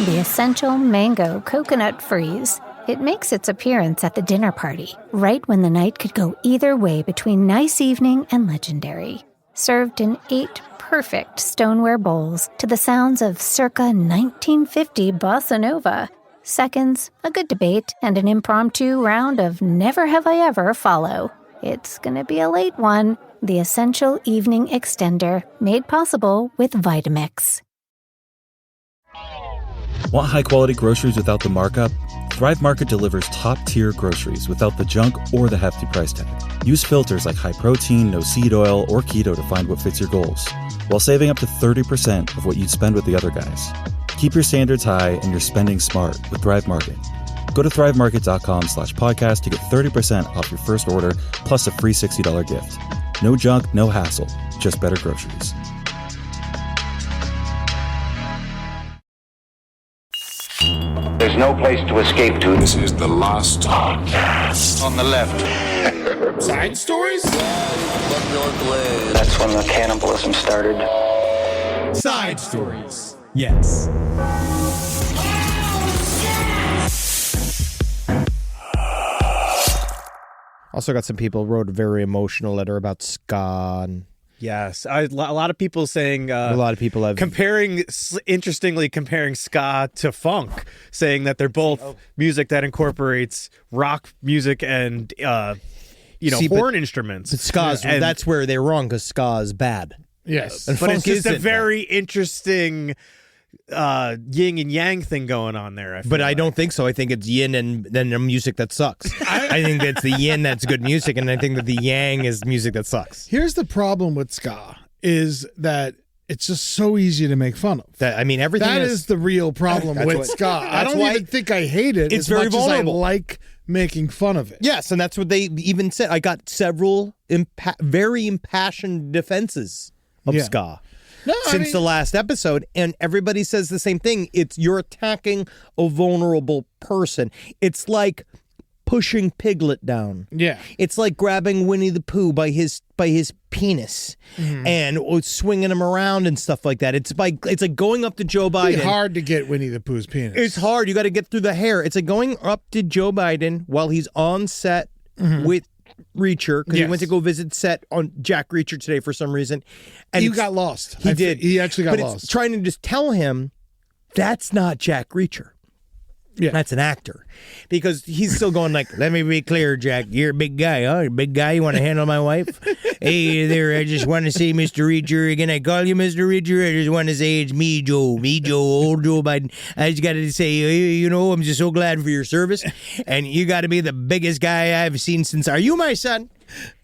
the essential mango coconut freeze. It makes its appearance at the dinner party, right when the night could go either way between nice evening and legendary. Served in 8 perfect stoneware bowls to the sounds of circa 1950 bossa nova. Seconds, a good debate, and an impromptu round of never have I ever follow. It's gonna be a late one. The essential evening extender, made possible with Vitamix. Want high-quality groceries without the markup? Thrive Market delivers top-tier groceries without the junk or the hefty price tag. Use filters like high protein, no seed oil, or keto to find what fits your goals, while saving up to 30% of what you'd spend with the other guys. Keep your standards high and your spending smart with Thrive Market. Go to thrivemarket.com/podcast to get 30% off your first order plus a free $60 gift. No junk, no hassle, just better groceries. There's no place to escape to. This is the last podcast. On the left. Side stories? That's when the cannibalism started. Side stories. Yes. Also got some people wrote a very emotional letter about ska. And Yes. A lot of people saying... a lot of people have... Interestingly comparing ska to funk, saying that they're both music that incorporates rock music and, horn instruments. But ska's, that's where they're wrong, because ska is bad. Yes. And but it's just a isn't very interesting... yin and yang thing going on there. I don't think so. I think it's yin and then the music that sucks. I think that's the yin that's good music, and I think that the yang is music that sucks. Here's the problem with ska is that it's just so easy to make fun of. Everything that is the real problem with ska. I don't even think I hate it it's as very much vulnerable. as I like making fun of it. Yes, and that's what they even said. I got several very impassioned defenses of ska. Since the last episode, and everybody says the same thing. You're attacking a vulnerable person. It's like pushing Piglet down. Yeah. It's like grabbing Winnie the Pooh by his penis and swinging him around and stuff like that. It's like going up to Joe Biden. It's hard to get Winnie the Pooh's penis. It's hard. You got to get through the hair. It's like going up to Joe Biden while he's on set with Reacher, because he went to go visit set on Jack Reacher today for some reason. And he got lost. He did. He actually got lost. It's trying to just tell him that's not Jack Reacher. Yeah. That's an actor. Because he's still going like, let me be clear, Jack. You're a big guy, huh? You're a big guy. You want to handle my wife? Hey there, I just want to say, Mr. Reacher. Again, I call you Mr. Reacher. I just want to say it's me, Joe. Me, Joe. Old Joe Biden. I just got to say, I'm just so glad for your service. And you got to be the biggest guy I've seen since... Are you my son?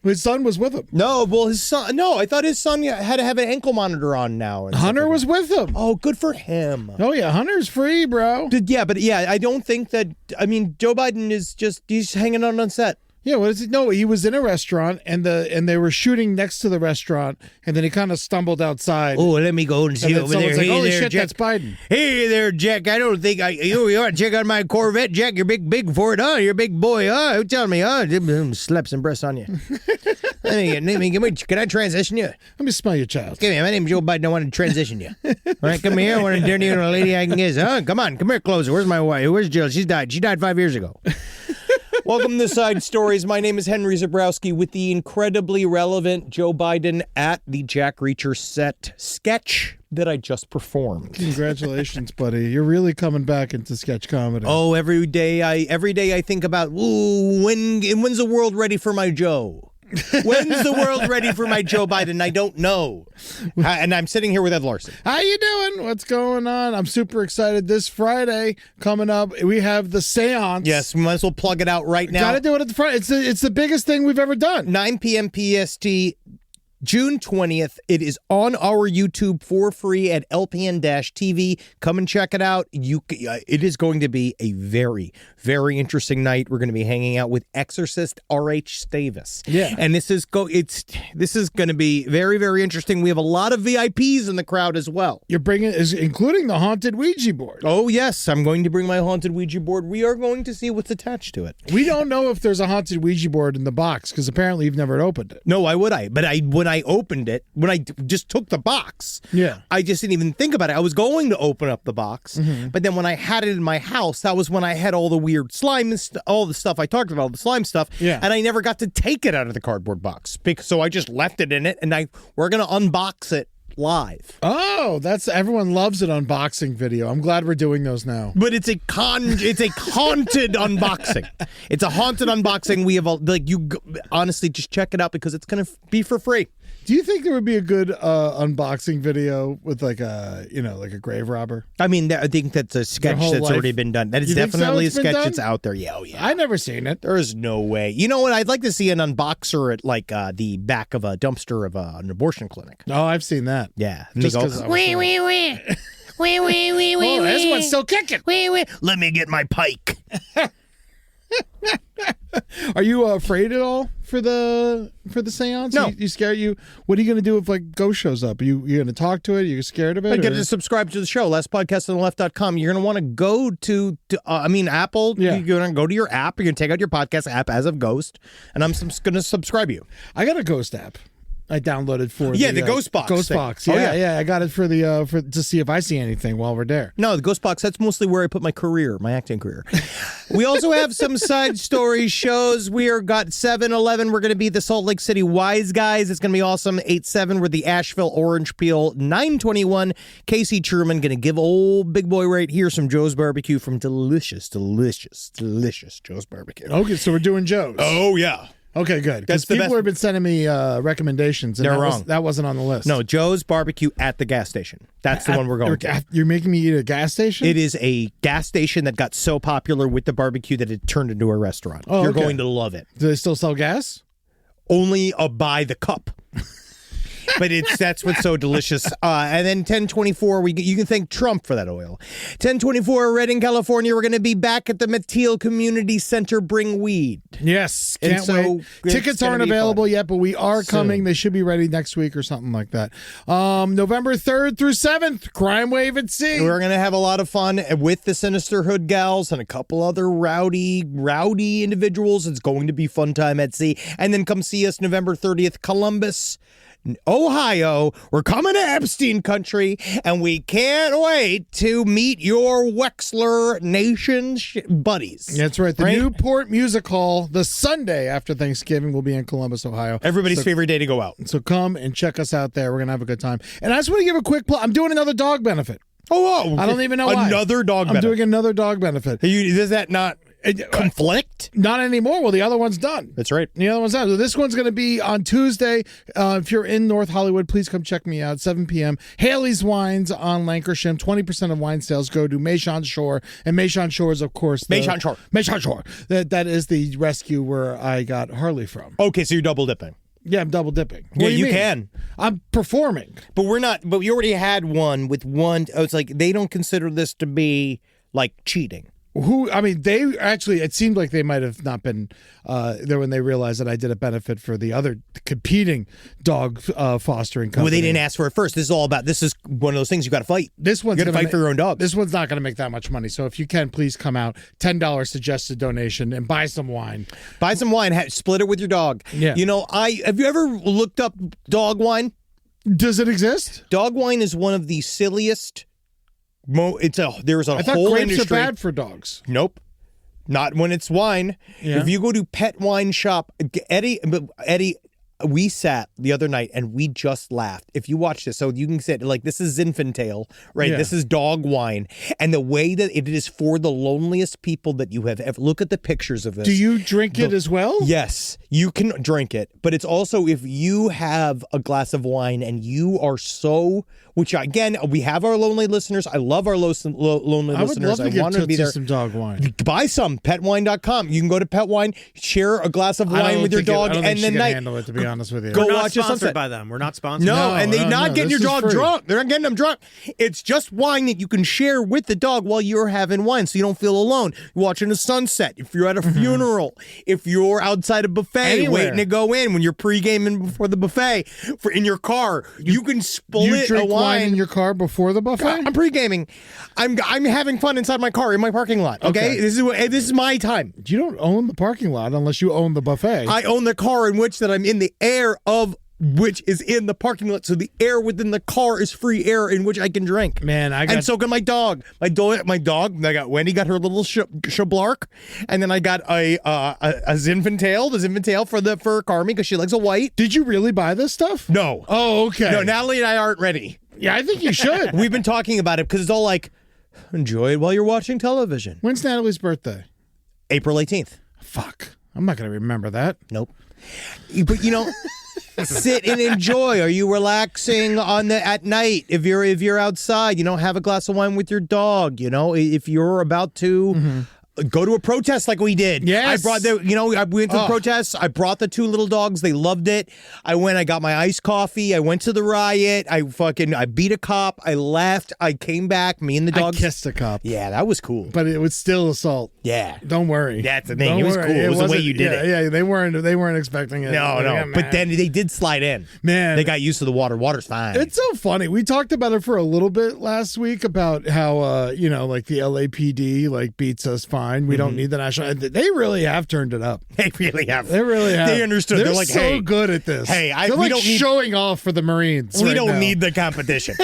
His son was with him. No, well, his son... No, I thought his son had to have an ankle monitor on now. Hunter was with him. Oh, good for him. Oh, yeah. Hunter's free, bro. I don't think that... Joe Biden is he's hanging out on set. Yeah, what is it? No, he was in a restaurant, and they were shooting next to the restaurant, and then he kind of stumbled outside. Oh, let me go and see over there. Like, hey holy there, shit, Jack. that's Biden. Hey there, Jack. I don't think you want to check out my Corvette, Jack. You're big for it, huh? You're a big boy, huh? Tell me, huh? Slap some breasts on you. Can I transition you? Let me smell your child. Come here. My name's Joe Biden. I want to transition you. All right, come here. I want to turn you into a lady I can kiss. Huh? Come on. Come here closer. Where's my wife? Where's Jill? She died 5 years ago. Welcome to Side Stories. My name is Henry Zabrowski with the incredibly relevant Joe Biden at the Jack Reacher set sketch that I just performed. Congratulations, buddy. You're really coming back into sketch comedy. Oh, every day I think about, when's the world ready for my Joe? When's the world ready for my Joe Biden? I don't know. And I'm sitting here with Ed Larson. How you doing? What's going on? I'm super excited. This Friday coming up, we have the Seance. Yes, we might as well plug it out right now. Got to do it at the front. It's the biggest thing we've ever done. 9 p.m. PST, June 20th. It is on our YouTube for free at LPN-TV. Come and check it out. It is going to be a very, very interesting night. We're going to be hanging out with exorcist R.H. Stavis. Yeah. And this is going to be very, very interesting. We have a lot of VIPs in the crowd as well. You're including the haunted Ouija board. Oh, yes. I'm going to bring my haunted Ouija board. We are going to see what's attached to it. We don't know if there's a haunted Ouija board in the box because apparently you've never opened it. No, why would I? But when I opened it, when I just took the box, Yeah. I just didn't even think about it. I was going to open up the box, but then when I had it in my house, that was when I had all the weird slime, all the stuff I talked about, all the slime stuff, and I never got to take it out of the cardboard box. So I just left it in it, and we're going to unbox it live. Oh, everyone loves an unboxing video. I'm glad we're doing those now. But it's a haunted unboxing. It's a haunted unboxing. We have honestly just check it out because it's going to be for free. Do you think there would be a good unboxing video with like a grave robber? I mean, I think that's a sketch that's already been done. That is definitely a sketch that's out there. Yeah, oh yeah. I've never seen it. There is no way. You know what? I'd like to see an unboxer at like the back of a dumpster of an abortion clinic. Oh, I've seen that. Yeah. Just because wee. Oh, this one's still kicking. Let me get my pike. Are you afraid at all for the seance? No. You scared? What are you going to do if like ghost shows up? You going to talk to it? You scared of it? I get to subscribe to the show, lastpodcastonleft.com. You're going to want to go to Apple. Yeah. You're going to go to your app. You're going to take out your podcast app as of Ghost, and I'm going to subscribe you. I got a ghost app. I downloaded for the Ghost Box. Ghost thing. Box. Oh, Yeah. I got it for to see if I see anything while we're there. No, the Ghost Box, that's mostly where I put my acting career. We also have some side story shows. We are got 7-11. We're going to be the Salt Lake City Wise Guys. It's going to be awesome. 8-7, we're the Asheville Orange Peel. 9-21, Casey Truman going to give old big boy right here some Joe's Barbecue from delicious Joe's Barbecue. Okay, so we're doing Joe's. Oh, yeah. Okay, good. That's Because the people best. have been sending me recommendations. And They're wrong. That wasn't on the list. No, Joe's Barbecue at the gas station. That's the one we're going to. You're making me eat at a gas station? It is a gas station that got so popular with the barbecue that it turned into a restaurant. Oh, You're okay. going to love it. Do they still sell gas? Only by the cup. But that's what's so delicious. And then 1024, you can thank Trump for that oil. 1024, Redding, California. We're going to be back at the Mateel Community Center. Bring weed. Yes, And can't so wait. it's Tickets gonna aren't be available fun. yet, but we are coming. Soon. They should be ready next week or something like that. November 3rd through 7th, Crime Wave at Sea. We're going to have a lot of fun with the Sinister Hood gals and a couple other rowdy individuals. It's going to be fun time at sea. And then come see us November 30th, Columbus, Ohio. We're coming to Epstein country, and we can't wait to meet your Wexler Nation buddies. That's right. The Newport Music Hall, the Sunday after Thanksgiving, will be in Columbus, Ohio. Everybody's favorite day to go out. So come and check us out there. We're going to have a good time. And I just want to give a quick plug. I'm doing another dog benefit. Oh, I don't even know why. Another dog I'm benefit. doing another dog benefit. Does that not conflict? Not anymore. Well, the other one's done. That's right. The other one's done. So this one's going to be on Tuesday. If you're in North Hollywood, please come check me out. 7 p.m. Haley's Wines on Lancashire. 20% of wine sales go to Mayshon Shore. And Mayshon Shore is, of course, Mayshon Shore. Mayshon Shore. That is the rescue where I got Harley from. Okay, so you're double dipping. Yeah, I'm double dipping. What Yeah, do you mean? can. I'm performing. But we're not. But you already had one with one. Oh, it's like they don't consider this to be like cheating. They actually, it seemed like they might have not been there when they realized that I did a benefit for the other competing dog fostering company. Well, they didn't ask for it first. This is one of those things you got to fight. This one's you got to fight for your own dog. This one's not going to make that much money. So if you can, please come out. $10 suggested donation and buy some wine. Buy some wine. Split it with your dog. Yeah. You know, have you ever looked up dog wine? Does it exist? Dog wine is one of the silliest. There's a I thought whole grapes industry. are bad for dogs. Nope. Not when it's wine. Yeah. If you go to Pet Wine Shop, Eddie, we sat the other night and we just laughed. If you watch this, so you can sit like this is Zinfandel, right? Yeah. This is dog wine, and the way that it is for the loneliest people that you have ever. Look at the pictures of this. Do you drink it as well? Yes, you can drink it, but it's also if you have a glass of wine and you are so. Which again, we have our lonely listeners. I love our lonely I would listeners. love to want give to be there. some dog wine. Buy some petwine.com. You can go to Pet Wine, share a glass of wine with your dog, I don't and think then she can handle it. To be honest with you, Go We're not watch a sponsored sunset. by them. We're not sponsored. No, and they're not getting your this is dog free. drunk. They're not getting them drunk. It's just wine that you can share with the dog while you're having wine, so you don't feel alone. You're watching a sunset. If you're at a funeral, if you're outside a buffet Anywhere. waiting to go in, when you're pre-gaming before the buffet, in your car, you can split You drink a wine in your car before the buffet? I'm pre-gaming. I'm having fun inside my car in my parking lot. Okay? This is my time. You don't own the parking lot unless you own the buffet. I own the car in which that I'm in the air of which is in the parking lot. So the air within the car is free air in which I can drink. Man, and so can my dog. My dog. I got Wendy got her little Shablark, and then I got a Zinfandel, the Zinfandel for Carmi because she likes a white. Did you really buy this stuff? No. Oh, okay. No, Natalie and I aren't ready. Yeah, I think you should. We've been talking about it because it's all like, enjoy it while you're watching television. When's Natalie's birthday? April 18th. Fuck. I'm not going to remember that. Nope. But sit and enjoy. Are you relaxing at night? If you're outside, have a glass of wine with your dog. If you're about to go to a protest like we did. Yes. I brought I went to the protest. I brought the 2 little dogs. They loved it. I got my iced coffee. I went to the riot. I beat a cop. I left. I came back. Me and the dogs. I kissed a cop. Yeah, that was cool. But it was still assault. Yeah. Don't worry. That's the thing. It was cool. It was the way you did it. Yeah, they weren't expecting it. No. But then they did slide in. Man. They got used to the water. Water's fine. It's so funny. We talked about it for a little bit last week about how, like the LAPD beats us fine. We don't need the national. They really have turned it up. They really have. They really have. They understood. They're like, so hey, good at this. Hey, They're we don't need showing off for the Marines. We right don't now. need the competition.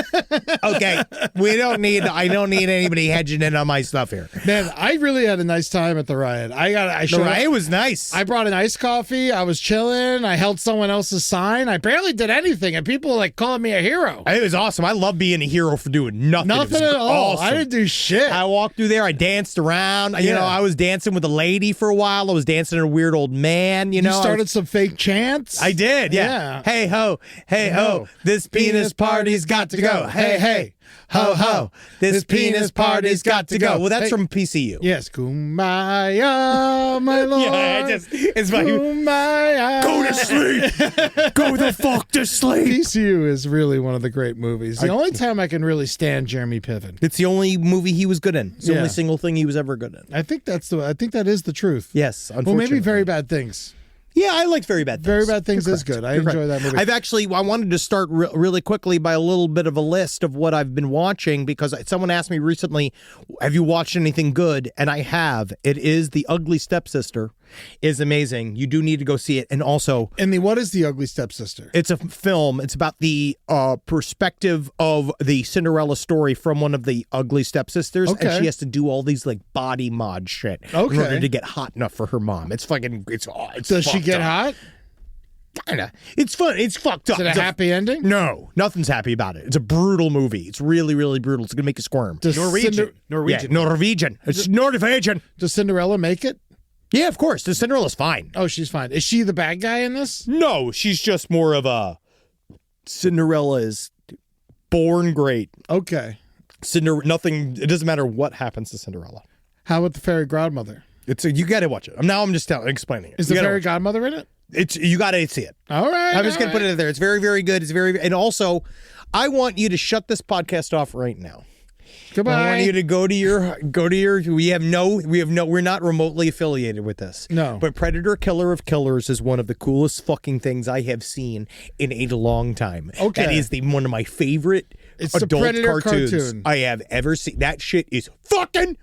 Okay, I don't need anybody hedging in on my stuff here. Man, I really had a nice time at the riot. The riot was nice. I brought an iced coffee. I was chilling. I held someone else's sign. I barely did anything, and people were calling me a hero. It was awesome. I love being a hero for doing nothing. Nothing at all. Awesome. I didn't do shit. I walked through there. I danced around. I was dancing with a lady for a while. I was dancing to a weird old man. You started some fake chants. I did. Yeah. Hey ho, hey ho. This penis party's got to go. Hey hey. Ho ho, this penis party's got to go. Well, that's from PCU. Yes, Kumbaya, my lord. Yeah, it's my Kumbaya. Go to sleep. Go the fuck to sleep. PCU is really one of the great movies. The only time I can really stand Jeremy Piven. It's the only movie he was good in. It's the only single thing he was ever good in. I think that is the truth. Yes, unfortunately. Well, maybe Very Bad Things. Yeah, I liked Very Bad Things. Very Bad Things is good. I enjoy that movie. I wanted to start really quickly by a little bit of a list of what I've been watching because someone asked me recently, have you watched anything good? And I have. It is The Ugly Stepsister. Is amazing. You do need to go see it. And also... what is The Ugly Stepsister? It's a film. It's about the perspective of the Cinderella story from one of the ugly stepsisters. Okay. And she has to do all these body mod shit in order to get hot enough for her mom. It's fucking... Does she get hot? Kinda. It's fun. It's fucked up. Is it a happy ending? No. Nothing's happy about it. It's a brutal movie. It's really, really brutal. It's going to make you squirm. Norwegian. Yeah, Norwegian. It's Norwegian. Does Cinderella make it? Yeah, of course. The Cinderella's fine. Oh, she's fine. Is she the bad guy in this? No, she's just more of a... Cinderella is born great. Okay. Nothing... It doesn't matter what happens to Cinderella. How about the fairy godmother? You got to watch it. Now I'm just explaining it. Is the fairy godmother in it? You got to see it. All right. I'm just going to put it in there. It's very, very good. And also, I want you to shut this podcast off right now. Goodbye. I want you to go to your. We're not remotely affiliated with this. No. But Predator Killer of Killers is one of the coolest fucking things I have seen in a long time. Okay. That is one of my favorite adult Predator cartoons cartoon. I have ever seen. That shit is fucking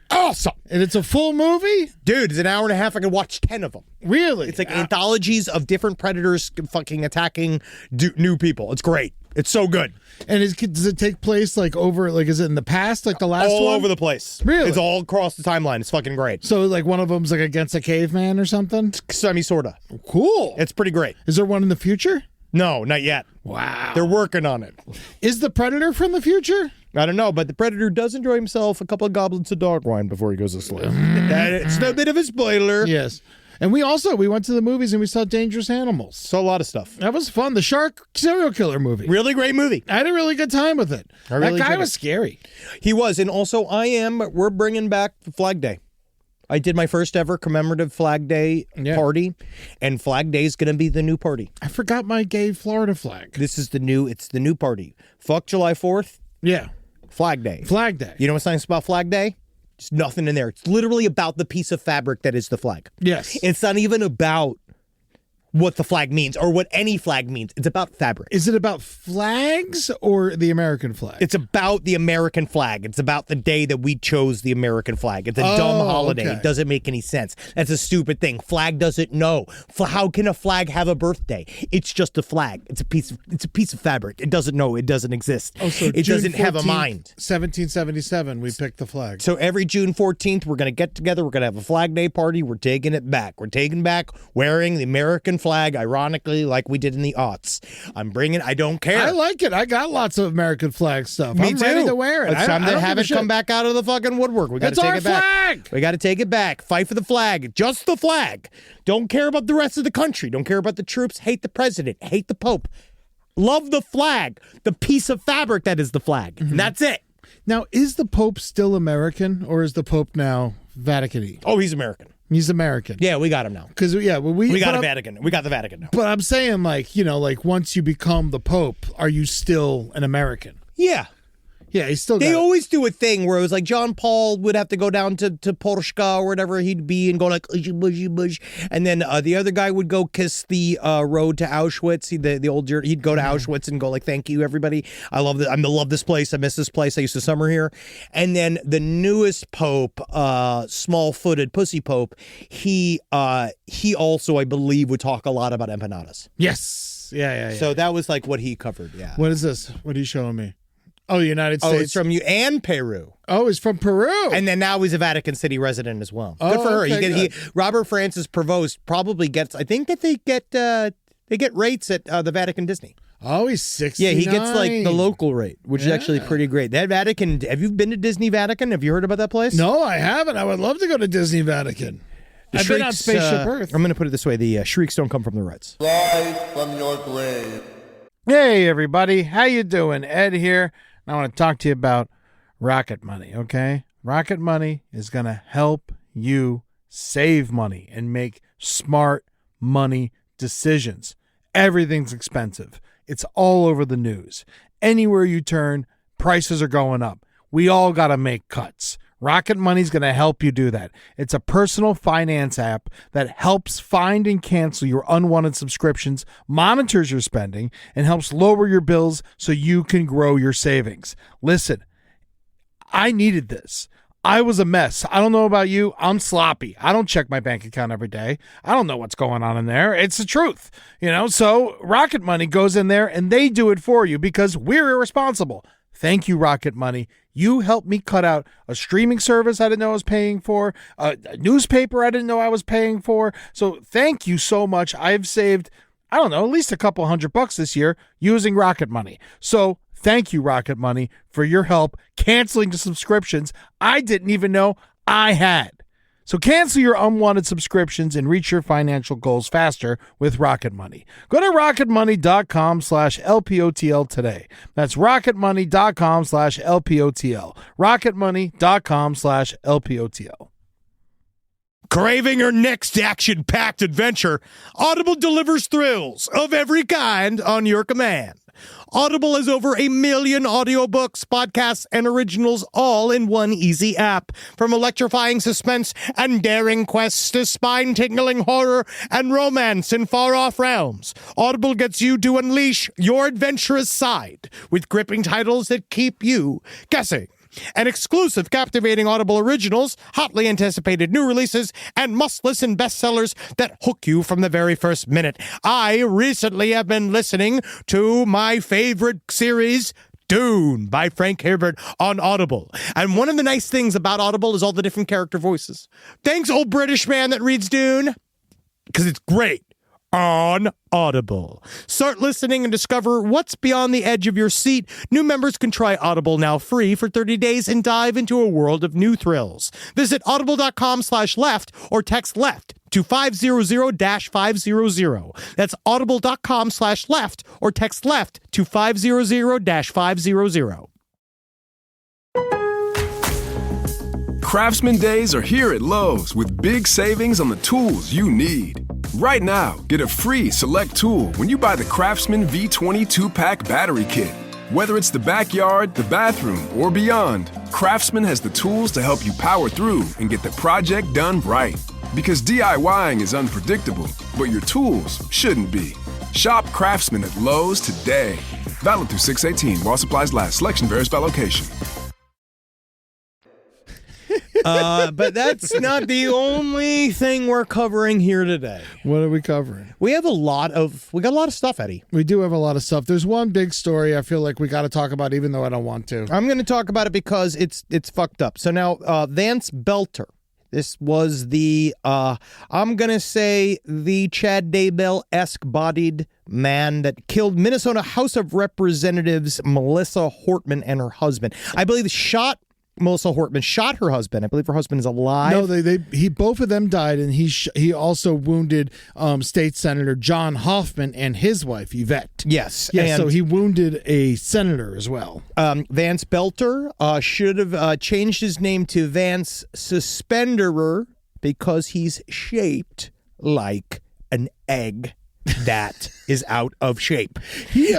awesome. And it's a full movie? Dude, it's an hour and a half. I can watch 10 of them. Really? It's anthologies of different predators fucking attacking new people. It's great. It's so good. And does it take place is it in the past, the last one? All over the place. Really? It's all across the timeline. It's fucking great. So one of them's against a caveman or something? Sorta. Cool. It's pretty great. Is there one in the future? No, not yet. Wow. They're working on it. Is the Predator from the future? I don't know, but the Predator does enjoy himself a couple of goblets of dog wine before he goes to sleep. It's a bit of a spoiler. Yes. And we went to the movies and we saw Dangerous Animals. Saw a lot of stuff. That was fun. The shark serial killer movie. Really great movie. I had a really good time with it. That guy was scary. He was. And also, we're bringing back Flag Day. I did my first ever commemorative Flag Day party, and Flag Day is going to be the new party. I forgot my gay Florida flag. It's the new party. Fuck July 4th. Yeah. Flag Day. Flag Day. You know what's nice about Flag Day? There's nothing in there. It's literally about the piece of fabric that is the flag. Yes. It's not even about what the flag means or what any flag means. It's about fabric. Is it about flags or the American flag? It's about the American flag. It's about the day that we chose the American flag. It's a dumb holiday. Okay. It doesn't make any sense. That's a stupid thing. Flag doesn't know. How can a flag have a birthday? It's just a flag. It's a piece of fabric. It doesn't know. It doesn't exist. Oh, so it June doesn't have a 14th, mind. 1777, we picked the flag. So every June 14th, we're going to get together. We're going to have a Flag Day party. We're taking it back. We're taking back wearing the American flag, ironically, like we did in the aughts. I don't care. I like it. I got lots of American flag stuff. Me I'm too. ready to wear it. It's time to don't have give it a come shit. back out of the fucking woodwork. We got to It's take our it back. flag. We got to take it back. Fight for the flag. Just the flag. Don't care about the rest of the country. Don't care about the troops. Hate the president. Hate the Pope. Love the flag. The piece of fabric that is the flag. And that's it. Now, is the Pope still American or is the Pope now Vatican-y? Oh, he's American. He's American. Yeah, we got him now. Because, We got a Vatican. We got the Vatican now. But I'm saying, like once you become the Pope, are you still an American? Yeah. Yeah, he's still They got always do a thing where it was like John Paul would have to go down to Polska or whatever he'd be and go like, bush. And then the other guy would go kiss the road to Auschwitz. He'd go to Auschwitz and go like, thank you, everybody. I love this place. I miss this place. I used to summer here. And then the newest Pope, small-footed pussy Pope, he also, I believe, would talk a lot about empanadas. Yes. Yeah. So that was like what he covered, yeah. What is this? What are you showing me? Oh, the United States. Oh, it's from you and Peru. Oh, he's from Peru. And then now he's a Vatican City resident as well. Oh, Good for her. okay, Robert Francis Prevost probably gets. I think that they get rates at the Vatican Disney. Oh, he's 69. Yeah, he gets like the local rate, which is actually pretty great. That Vatican. Have you been to Disney Vatican? Have you heard about that place? No, I haven't. I would love to go to Disney Vatican. I've been on Spaceship Earth. I'm going to put it this way: the shrieks don't come from the Reds. Rise from your grave. Hey, everybody. How you doing? Ed here. I want to talk to you about Rocket Money, okay? Rocket Money is going to help you save money and make smart money decisions. Everything's expensive. It's all over the news. Anywhere you turn, prices are going up. We all got to make cuts. Rocket Money's going to help you do that. It's a personal finance app that helps find and cancel your unwanted subscriptions, monitors your spending, and helps lower your bills so you can grow your savings. Listen, I needed this. I was a mess. I don't know about you. I'm sloppy. I don't check my bank account every day. I don't know what's going on in there. It's the truth, So Rocket Money goes in there and they do it for you because we're irresponsible. Thank you, Rocket Money. You helped me cut out a streaming service I didn't know I was paying for, a newspaper I didn't know I was paying for. So thank you so much. I've saved, at least a couple $100 this year using Rocket Money. So thank you, Rocket Money, for your help canceling the subscriptions I didn't even know I had. So cancel your unwanted subscriptions and reach your financial goals faster with Rocket Money. Go to rocketmoney.com/LPOTL today. That's rocketmoney.com/LPOTL. rocketmoney.com/LPOTL. Craving your next action-packed adventure? Audible delivers thrills of every kind on your command. Audible has over 1 million audiobooks, podcasts, and originals all in one easy app. From electrifying suspense and daring quests to spine-tingling horror and romance in far-off realms, Audible gets you to unleash your adventurous side with gripping titles that keep you guessing. And exclusive captivating Audible originals, hotly anticipated new releases, and must-listen bestsellers that hook you from the very first minute. I recently have been listening to my favorite series, Dune, by Frank Herbert on Audible. And one of the nice things about Audible is all the different character voices. Thanks, old British man that reads Dune, because it's great. On Audible. Start listening and discover what's beyond the edge of your seat. New members can try Audible now free for 30 days and dive into a world of new thrills. Visit audible.com/left or text left to 500-500. That's audible.com/left or text left to 500-500. Craftsman Days are here at Lowe's with big savings on the tools you need. Right now, get a free select tool when you buy the Craftsman V20 2-pack battery kit. Whether it's the backyard, the bathroom, or beyond, Craftsman has the tools to help you power through and get the project done right. Because DIYing is unpredictable, but your tools shouldn't be. Shop Craftsman at Lowe's today. Valid through 6/18 while supplies last. Selection varies by location. But that's not the only thing we're covering here today. What are we covering? We got a lot of stuff, Eddie. We do have a lot of stuff. There's one big story I feel like we got to talk about, even though I don't want to. I'm going to talk about it because it's fucked up. So now, Vance Belter. This was the, I'm going to say, the Chad Daybell-esque bodied man that killed Minnesota House of Representatives Melissa Hortman and her husband. I believe Melissa Hortman shot her husband. I believe her husband is alive. No, both of them died, and he also wounded State Senator John Hoffman and his wife Yvette. Yes, yeah. So he wounded a senator as well. Vance Belter should have changed his name to Vance Suspenderer because he's shaped like an egg that is out of shape. He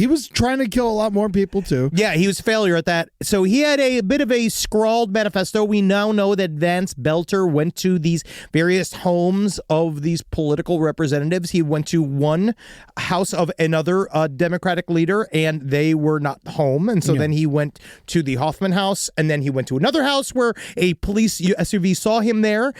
was trying to kill a lot more people too. Yeah, he was a failure at that. So he had a bit of a scrawled manifesto. We now know that Vance Belter went to these various homes of these political representatives. He went to one house of another Democratic leader, and they were not home. And so then he went to the Hoffman house, and then he went to another house where a police SUV saw him there.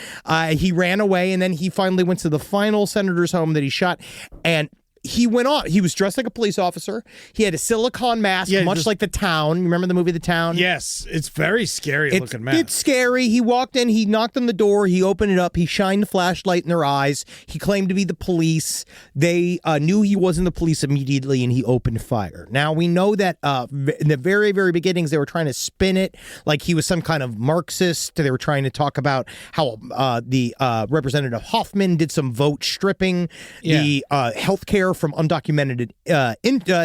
He ran away, and then he finally went to the final senator's home that he shot, and he went on. He was dressed like a police officer. He had a silicone mask, much like The Town. You remember the movie The Town? Yes. It's very scary looking mask. It's scary. He walked in. He knocked on the door. He opened it up. He shined a flashlight in their eyes. He claimed to be the police. They knew he wasn't the police immediately, and he opened fire. Now, we know that in the very, very beginnings, they were trying to spin it like he was some kind of Marxist. They were trying to talk about how the Representative Hoffman did some vote stripping, the health care from undocumented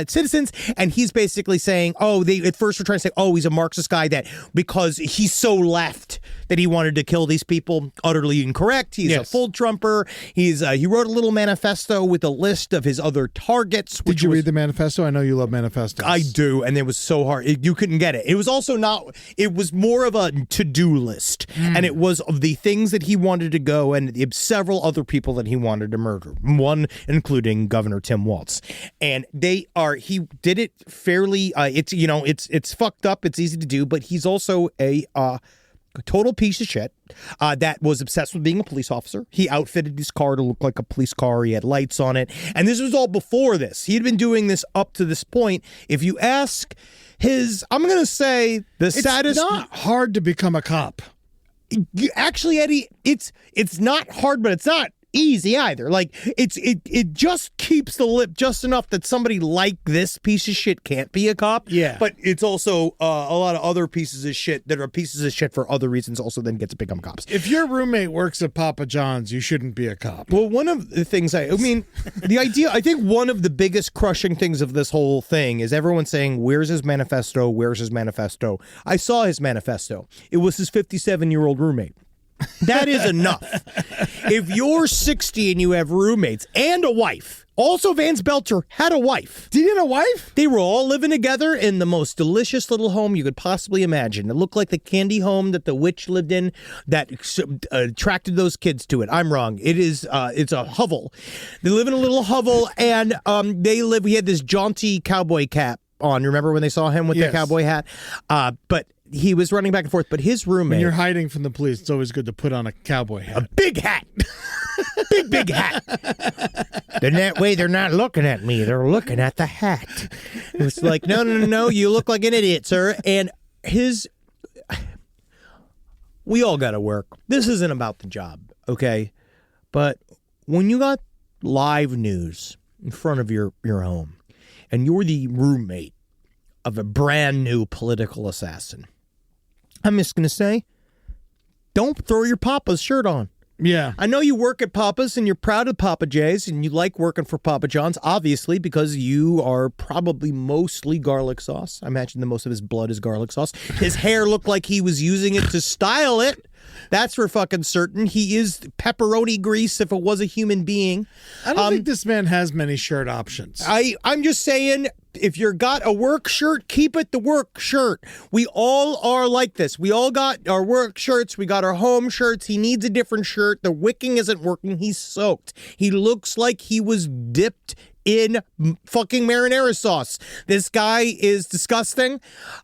citizens, and he's basically saying, they at first were trying to say, he's a Marxist guy, that because he's so left that he wanted to kill these people. Utterly incorrect. He's a full Trumper. He wrote a little manifesto with a list of his other targets. Did you read the manifesto? I know you love manifestos. I do, and it was so hard. You couldn't get it. It was also not, it was more of a to-do list, and it was of the things that he wanted to go, and several other people that he wanted to murder, one including Governor Tim Walz. And he did it fairly, it's fucked up, it's easy to do, but he's also a total piece of shit that was obsessed with being a police officer. He outfitted his car to look like a police car. He had lights on it. And this was all before this. He had been doing this up to this point. If you ask I'm going to say the saddest... It's not hard to become a cop. Actually, Eddie, it's not hard, but it's not easy either. Like, it just keeps the lip just enough that somebody like this piece of shit can't be a cop. Yeah. But it's also a lot of other pieces of shit that are pieces of shit for other reasons also then get to become cops. If your roommate works at Papa John's, you shouldn't be a cop. Well, one of the things I think one of the biggest crushing things of this whole thing is everyone saying, where's his manifesto? Where's his manifesto? I saw his manifesto. It was his 57-year-old roommate. That is enough. If you're 60 and you have roommates and a wife, also Vance Belter had a wife. Did he have a wife? They were all living together in the most delicious little home you could possibly imagine. It looked like the candy home that the witch lived in that attracted those kids to it. I'm wrong. It's a hovel. They live in a little hovel, and he had this jaunty cowboy cap on. Remember when they saw him with the cowboy hat? But he was running back and forth, but his roommate... When you're hiding from the police, it's always good to put on a cowboy hat. A big hat. big hat. Then that way they're not looking at me. They're looking at the hat. It's like, no, you look like an idiot, sir. And we all got to work. This isn't about the job, okay? But when you got live news in front of your home, and you're the roommate of a brand new political assassin, I'm just going to say, don't throw your Papa's shirt on. Yeah. I know you work at Papa's and you're proud of Papa J's and you like working for Papa John's, obviously, because you are probably mostly garlic sauce. I imagine that most of his blood is garlic sauce. His hair looked like he was using it to style it. That's for fucking certain. He is pepperoni grease if it was a human being. I don't think this man has many shirt options. I'm just saying, if you're got a work shirt, keep it the work shirt. We all are like this. We all got our work shirts. We got our home shirts. He needs a different shirt. The wicking isn't working. He's soaked. He looks like he was dipped in fucking marinara sauce. This guy is disgusting.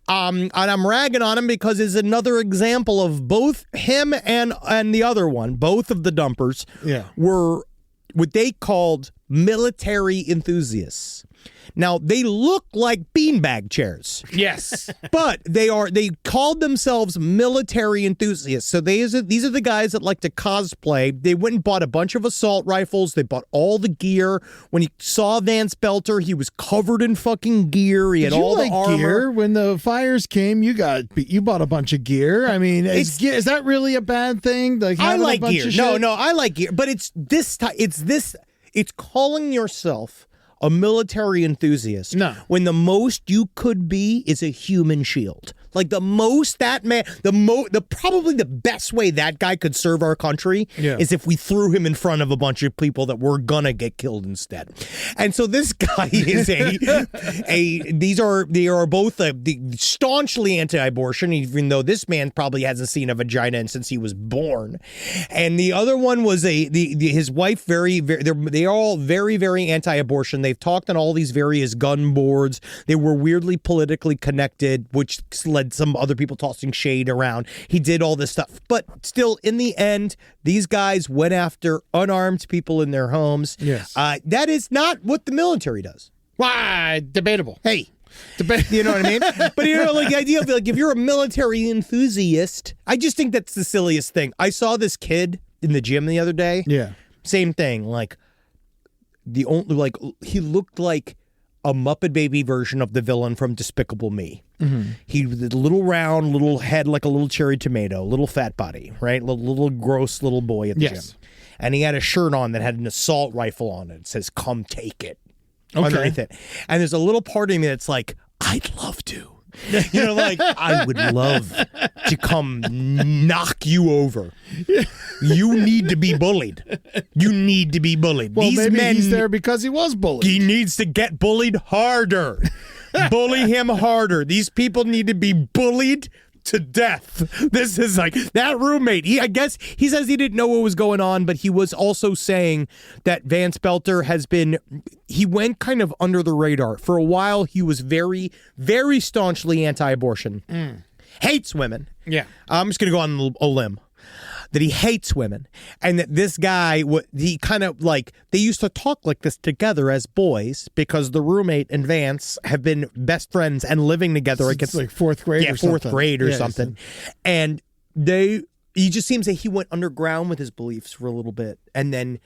And I'm ragging on him because it's another example of both him and the other one, both of the dumpers were what they called military enthusiasts. Now, they look like beanbag chairs. Yes. But they called themselves military enthusiasts. So these are the guys that like to cosplay. They went and bought a bunch of assault rifles. They bought all the gear. When he saw Vance Belter, he was covered in fucking gear. He had all the armor. Gear? When the fires came, you bought a bunch of gear. I mean, is that really a bad thing? Like, I like gear. No, I like gear. But it's calling yourself a military enthusiast. No. When the most you could be is a human shield. Like the most that man, probably the best way that guy could serve our country is if we threw him in front of a bunch of people that were gonna get killed instead. And so this guy is they are both staunchly anti-abortion, even though this man probably hasn't seen a vagina since he was born. And the other one was his wife. They are all very, very anti-abortion. They've talked on all these various gun boards. They were weirdly politically connected, which led some other people tossing shade around. He did all this stuff. But still, in the end, these guys went after unarmed people in their homes. Yes. That is not what the military does. Why? Debatable. Hey. You know what I mean? But like the idea of like if you're a military enthusiast, I just think that's the silliest thing. I saw this kid in the gym the other day. Yeah. Same thing. Like he looked like a Muppet Baby version of the villain from Despicable Me. Mm-hmm. He was a little round, little head like a little cherry tomato, little fat body, right? Little gross little boy at the gym. And he had a shirt on that had an assault rifle on it. It says, "Come take it." Underneath it. And there's a little part of me that's like, I'd love to. You know, like, I would love to come knock you over. You need to be bullied. You need to be bullied. Well, maybe he's there because he was bullied. He needs to get bullied harder. Bully him harder. These people need to be bullied to death. This is like that roommate. I guess he says he didn't know what was going on, but he was also saying that Vance Belter he went kind of under the radar. For a while, he was very, very staunchly anti-abortion. Hates women. Yeah. I'm just going to go on a limb. That he hates women, and that this guy, he kind of like, they used to talk like this together as boys because the roommate and Vance have been best friends and living together. It's like fourth grade or something. Fourth grade or something. And he just seems that he went underground with his beliefs for a little bit and then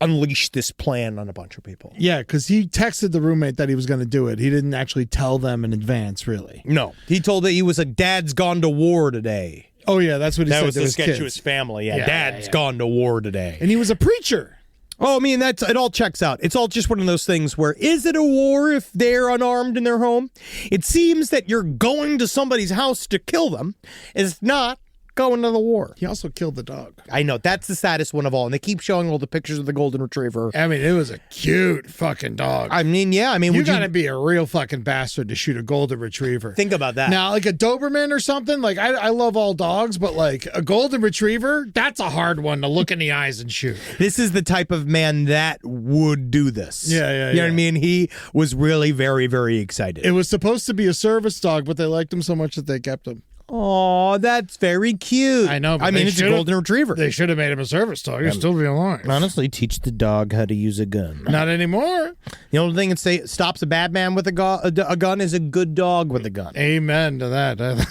unleashed this plan on a bunch of people. Yeah, because he texted the roommate that he was going to do it. He didn't actually tell them in advance, really. No. He told that he was dad's gone to war today. Oh, yeah, that's what he said. That was to the his sketch kids. to his family. Yeah, Dad's gone to war today. And he was a preacher. Oh, I mean, it all checks out. It's all just one of those things where, is it a war if they're unarmed in their home? It seems that you're going to somebody's house to kill them. It's not going to the war. He also killed the dog. I know. That's the saddest one of all. And they keep showing all the pictures of the golden retriever. I mean, it was a cute fucking dog. I mean, yeah. I mean, you got to be a real fucking bastard to shoot a golden retriever. Think about that. Now, like a Doberman or something, like I love all dogs, but like a golden retriever, that's a hard one to look in the eyes and shoot. This is the type of man that would do this. Yeah. You know what I mean? He was really very, very excited. It was supposed to be a service dog, but they liked him so much that they kept him. Oh, that's very cute. I know. But I mean, it's a golden retriever. They should have made him a service dog. He'd still be alive. Honestly, teach the dog how to use a gun. Not anymore. The only thing that stops a bad man with a gun is a good dog with a gun. Amen to that.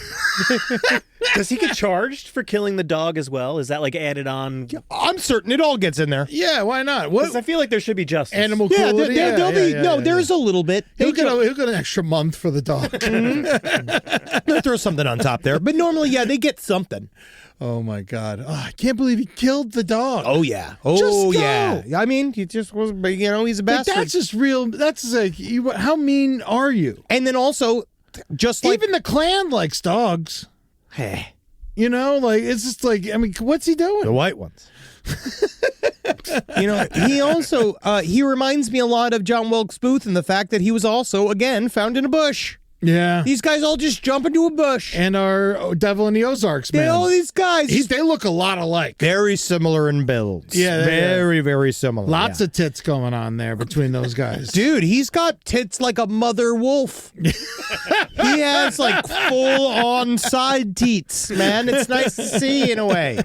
Does he get charged for killing the dog as well? Is that like added on? I'm certain it all gets in there. Yeah, why not? Because I feel like there should be justice. Animal cruelty. There's a little bit. He'll get an extra month for the dog. They'll throw something on top there. But normally, they get something. Oh, my God. Oh, I can't believe he killed the dog. Oh, yeah. Oh, yeah. I mean, he just was, he's a bastard. That's just real. That's like, how mean are you? And then also, just like. Even the Klan likes dogs. Hey. You know, like it's just like, I mean, what's he doing? The white ones. He also he reminds me a lot of John Wilkes Booth in the fact that he was also, again, found in a bush. Yeah. These guys all just jump into a bush. And our Devil in the Ozarks, man. All these guys. They look a lot alike. Very similar in builds. Yeah. Very, very similar. Lots of tits going on there between those guys. Dude, he's got tits like a mother wolf. He has like full-on side teats, man. It's nice to see in a way.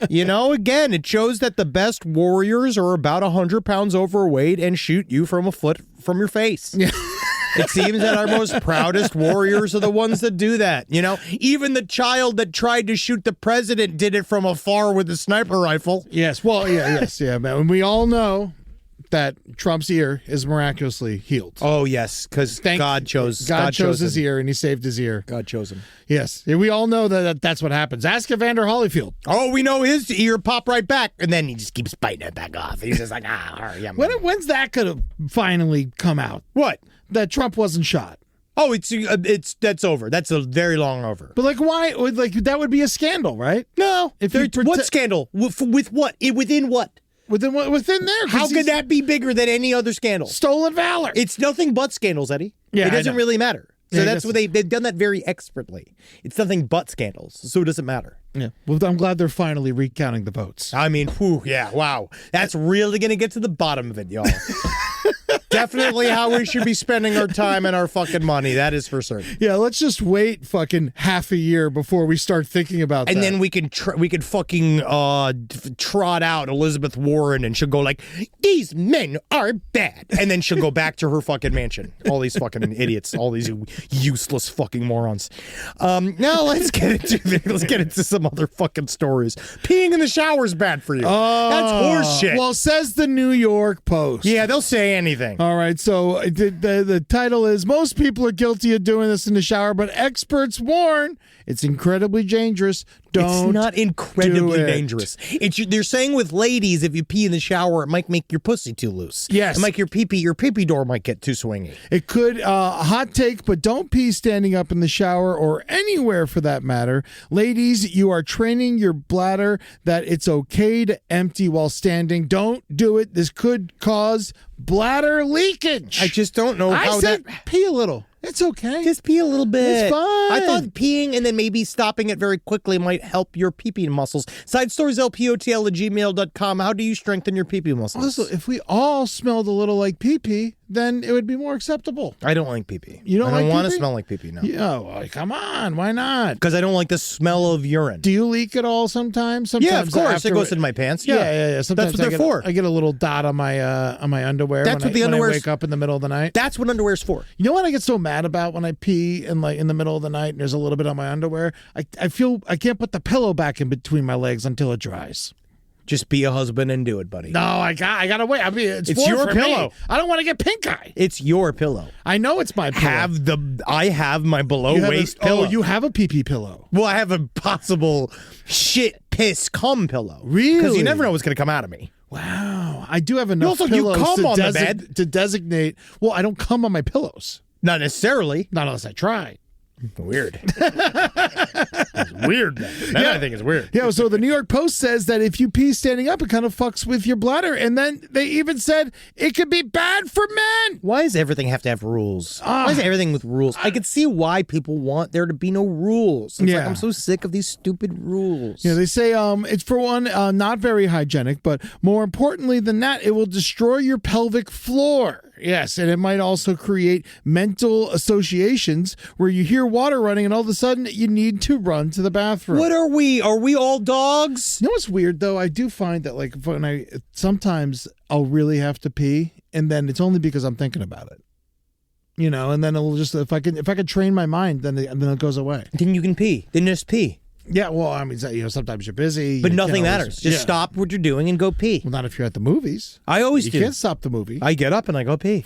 Again, it shows that the best warriors are about 100 pounds overweight and shoot you from a foot from your face. Yeah. It seems that our most proudest warriors are the ones that do that. Even the child that tried to shoot the president did it from afar with a sniper rifle. Yes. Well, yeah, man. And we all know that Trump's ear is miraculously healed. Oh, yes, because God chose his ear, and he saved his ear. God chose him. Yes. And we all know that's what happens. Ask Evander Holyfield. Oh, we know his ear popped right back, and then he just keeps biting it back off. He's just like, yeah. When's that going to finally come out? What? That Trump wasn't shot. Oh, that's over. That's a very long over. But like, why? Like that would be a scandal, right? No. What scandal? With what? Within what? Within there. How could that be bigger than any other scandal? Stolen valor. It's nothing but scandals, Eddie. Yeah, it doesn't really matter. So that's what they've done that very expertly. It's nothing but scandals, so it doesn't matter. Yeah. Well, I'm glad they're finally recounting the votes. I mean, wow. That's really going to get to the bottom of it, y'all. Definitely how we should be spending our time and our fucking money. That is for certain. Yeah, let's just wait fucking half a year before we start thinking about that. And then we can fucking trot out Elizabeth Warren, and she'll go like, "These men are bad," and then she'll go back to her fucking mansion. All these fucking idiots, all these useless fucking morons. Now let's get into some other fucking stories. Peeing in the shower is bad for you. That's horseshit. Well, says the New York Post. Yeah, they'll say anything. All right, so the title is, most people are guilty of doing this in the shower, but experts warn it's incredibly dangerous. It's not incredibly dangerous. They're saying with ladies, if you pee in the shower, it might make your pussy too loose. Yes. It might your pee-pee door might get too swingy. It could, hot take, but don't pee standing up in the shower or anywhere for that matter. Ladies, you are training your bladder that it's okay to empty while standing. Don't do it. This could cause bladder leakage. I just don't know how pee a little. It's okay. Just pee a little bit. It's fine. I thought peeing and then maybe stopping it very quickly might help your pee-pee muscles. SideStoriesLPOTL@gmail.com. How do you strengthen your pee-pee muscles? Also, if we all smelled a little like pee-pee, then it would be more acceptable. I don't like pee-pee. You don't like pee-pee? I don't want to smell like pee-pee, no. Oh, come on. Why not? Because I don't like the smell of urine. Do you leak at all sometimes? Yeah, of course. It goes in my pants. Yeah. Sometimes that's what they're for. I get a little dot on my underwear when I wake up in the middle of the night. That's what underwear's for. You know what I get so mad about when I pee in the middle of the night and there's a little bit on my underwear? I feel I can't put the pillow back in between my legs until it dries. Just be a husband and do it, buddy. No, I gotta wait. I mean, it's your pillow. Me. I don't want to get pink eye. It's your pillow. I know it's my pillow. I have my below waist pillow. Oh, you have a pee-pee pillow. Well, I have a possible shit, piss, cum pillow. Really? Because you never know what's going to come out of me. Wow. I do have enough pillows you cum on the bed. to designate. Well, I don't cum on my pillows. Not necessarily. Not unless I try. Weird. It's weird. That I think is weird. Yeah, so the New York Post says that if you pee standing up, it kind of fucks with your bladder. And then they even said it could be bad for men. Why does everything have to have rules? Why is everything with rules? I could see why people want there to be no rules. It's like, I'm so sick of these stupid rules. Yeah, they say it's, for one, not very hygienic, but more importantly than that, it will destroy your pelvic floor. Yes, and it might also create mental associations where you hear water running and all of a sudden you need to run to the bathroom. What are we? Are we all dogs? You know what's weird, though? I do find that, like, when sometimes I'll really have to pee, and then it's only because I'm thinking about it. You know, and then it'll just, if I could train my mind, then it goes away. Then you can pee. Then just pee. Yeah, well, I mean, sometimes you're busy. But nothing matters. Just stop what you're doing and go pee. Well, not if you're at the movies. I always do. You can't stop the movie. I get up and I go pee.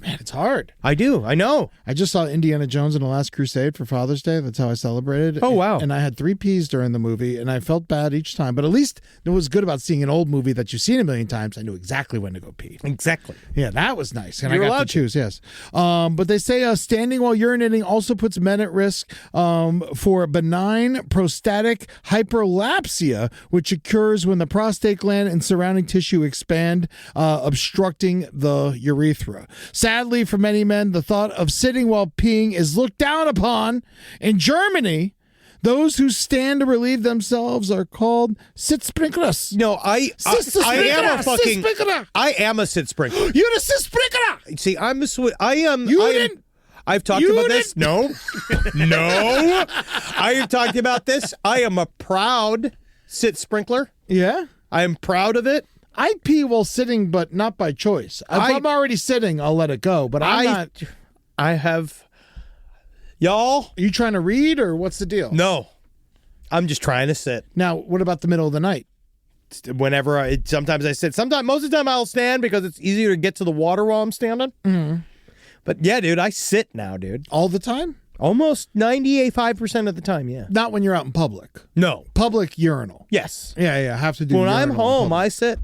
Man, it's hard. I do. I know. I just saw Indiana Jones and the Last Crusade for Father's Day. That's how I celebrated. Oh, wow. And I had 3 Ps during the movie, and I felt bad each time. But at least it was good about seeing an old movie that you've seen a million times. I knew exactly when to go pee. Exactly. Yeah, that was nice. And You're I got allowed to choose, yes. But they say standing while urinating also puts men at risk for benign prostatic hyperlapsia, which occurs when the prostate gland and surrounding tissue expand, obstructing the urethra. Sadly, for many men, the thought of sitting while peeing is looked down upon. In Germany, those who stand to relieve themselves are called Sitzsprinklers. No, I am a sit sprinkler. You're a Sitzsprinkler. See, I'm a I've talked You about this. No. No. I have talked about this. I am a proud sit sprinkler. Yeah? I am proud of it. I pee while sitting, but not by choice. If I'm already sitting, I'll let it go. But I'm not. I have. Y'all? Are you trying to read, or what's the deal? No. I'm just trying to sit. Now, what about the middle of the night? Whenever sometimes I sit. Most of the time I'll stand because it's easier to get to the water while I'm standing. Mm-hmm. But yeah, dude, I sit now, dude. All the time? Almost 95% of the time, yeah. Not when you're out in public. No. Public urinal. Yes. Yeah. Have to do. When I'm home, I sit.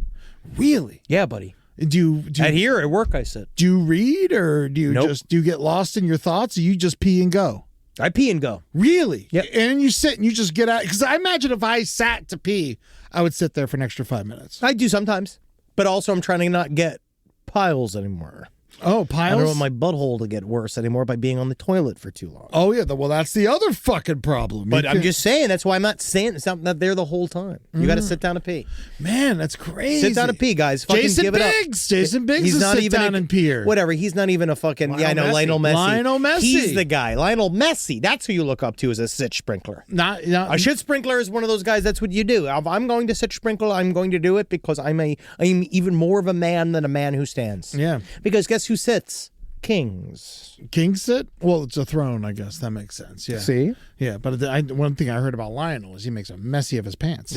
Really? Yeah, buddy. Do you and here at work I sit. Do you read, or do you Nope. do you get lost in your thoughts, or you just pee and go? I pee and go. Really? Yep. And you sit and you just get out? Because I imagine if I sat to pee, I would sit there for an extra 5 minutes. I do sometimes. But also I'm trying to not get piles anymore. Oh, piles? I don't want my butthole to get worse anymore by being on the toilet for too long. Oh, yeah. Well, that's the other fucking problem. But I'm just saying, that's why I'm not saying something not there the whole time. You got to sit down to pee. Man, that's crazy. Sit down to pee, guys. Fucking Jason give it up. Biggs. Jason Biggs He's is not sit even down and peer. Whatever. He's not even a fucking... Lionel yeah, I know. Messi. Lionel Messi. Lionel Messi. He's the guy. Lionel Messi. That's who you look up to as a sit sprinkler. Not A shit sprinkler is one of those guys. That's what you do. If I'm going to sit sprinkle, I'm going to do it because I'm even more of a man than a man who stands. Yeah. Because guess who sits? Kings. Kings sit? Well, it's a throne, I guess. That makes sense. Yeah. See? Yeah, but one thing I heard about Lionel is he makes a messy of his pants.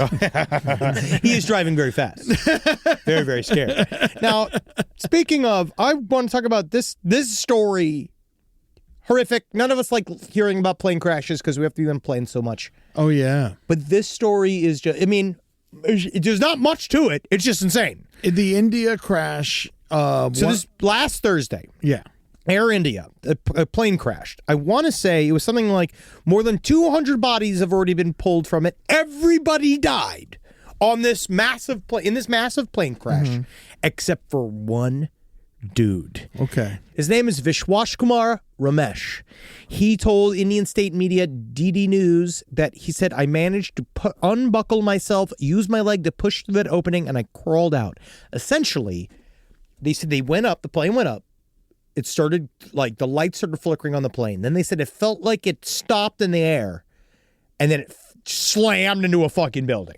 He is driving very fast. Very, very scared. Now, speaking of, I want to talk about this story. Horrific. None of us like hearing about plane crashes because we have to be on planes so much. Oh, yeah. But this story is just, there's not much to it. It's just insane. The India crash. This last Thursday. Yeah. Air India, a plane crashed. I want to say it was something like more than 200 bodies have already been pulled from it. Everybody died on this massive plane crash, except for one dude. Okay. His name is Vishwash Kumar Ramesh. He told Indian state media DD News that he said, I managed to unbuckle myself, use my leg to push through that opening, and I crawled out. Essentially, they said the plane went up. It started, like, the lights started flickering on the plane. Then they said it felt like it stopped in the air, and then it slammed into a fucking building.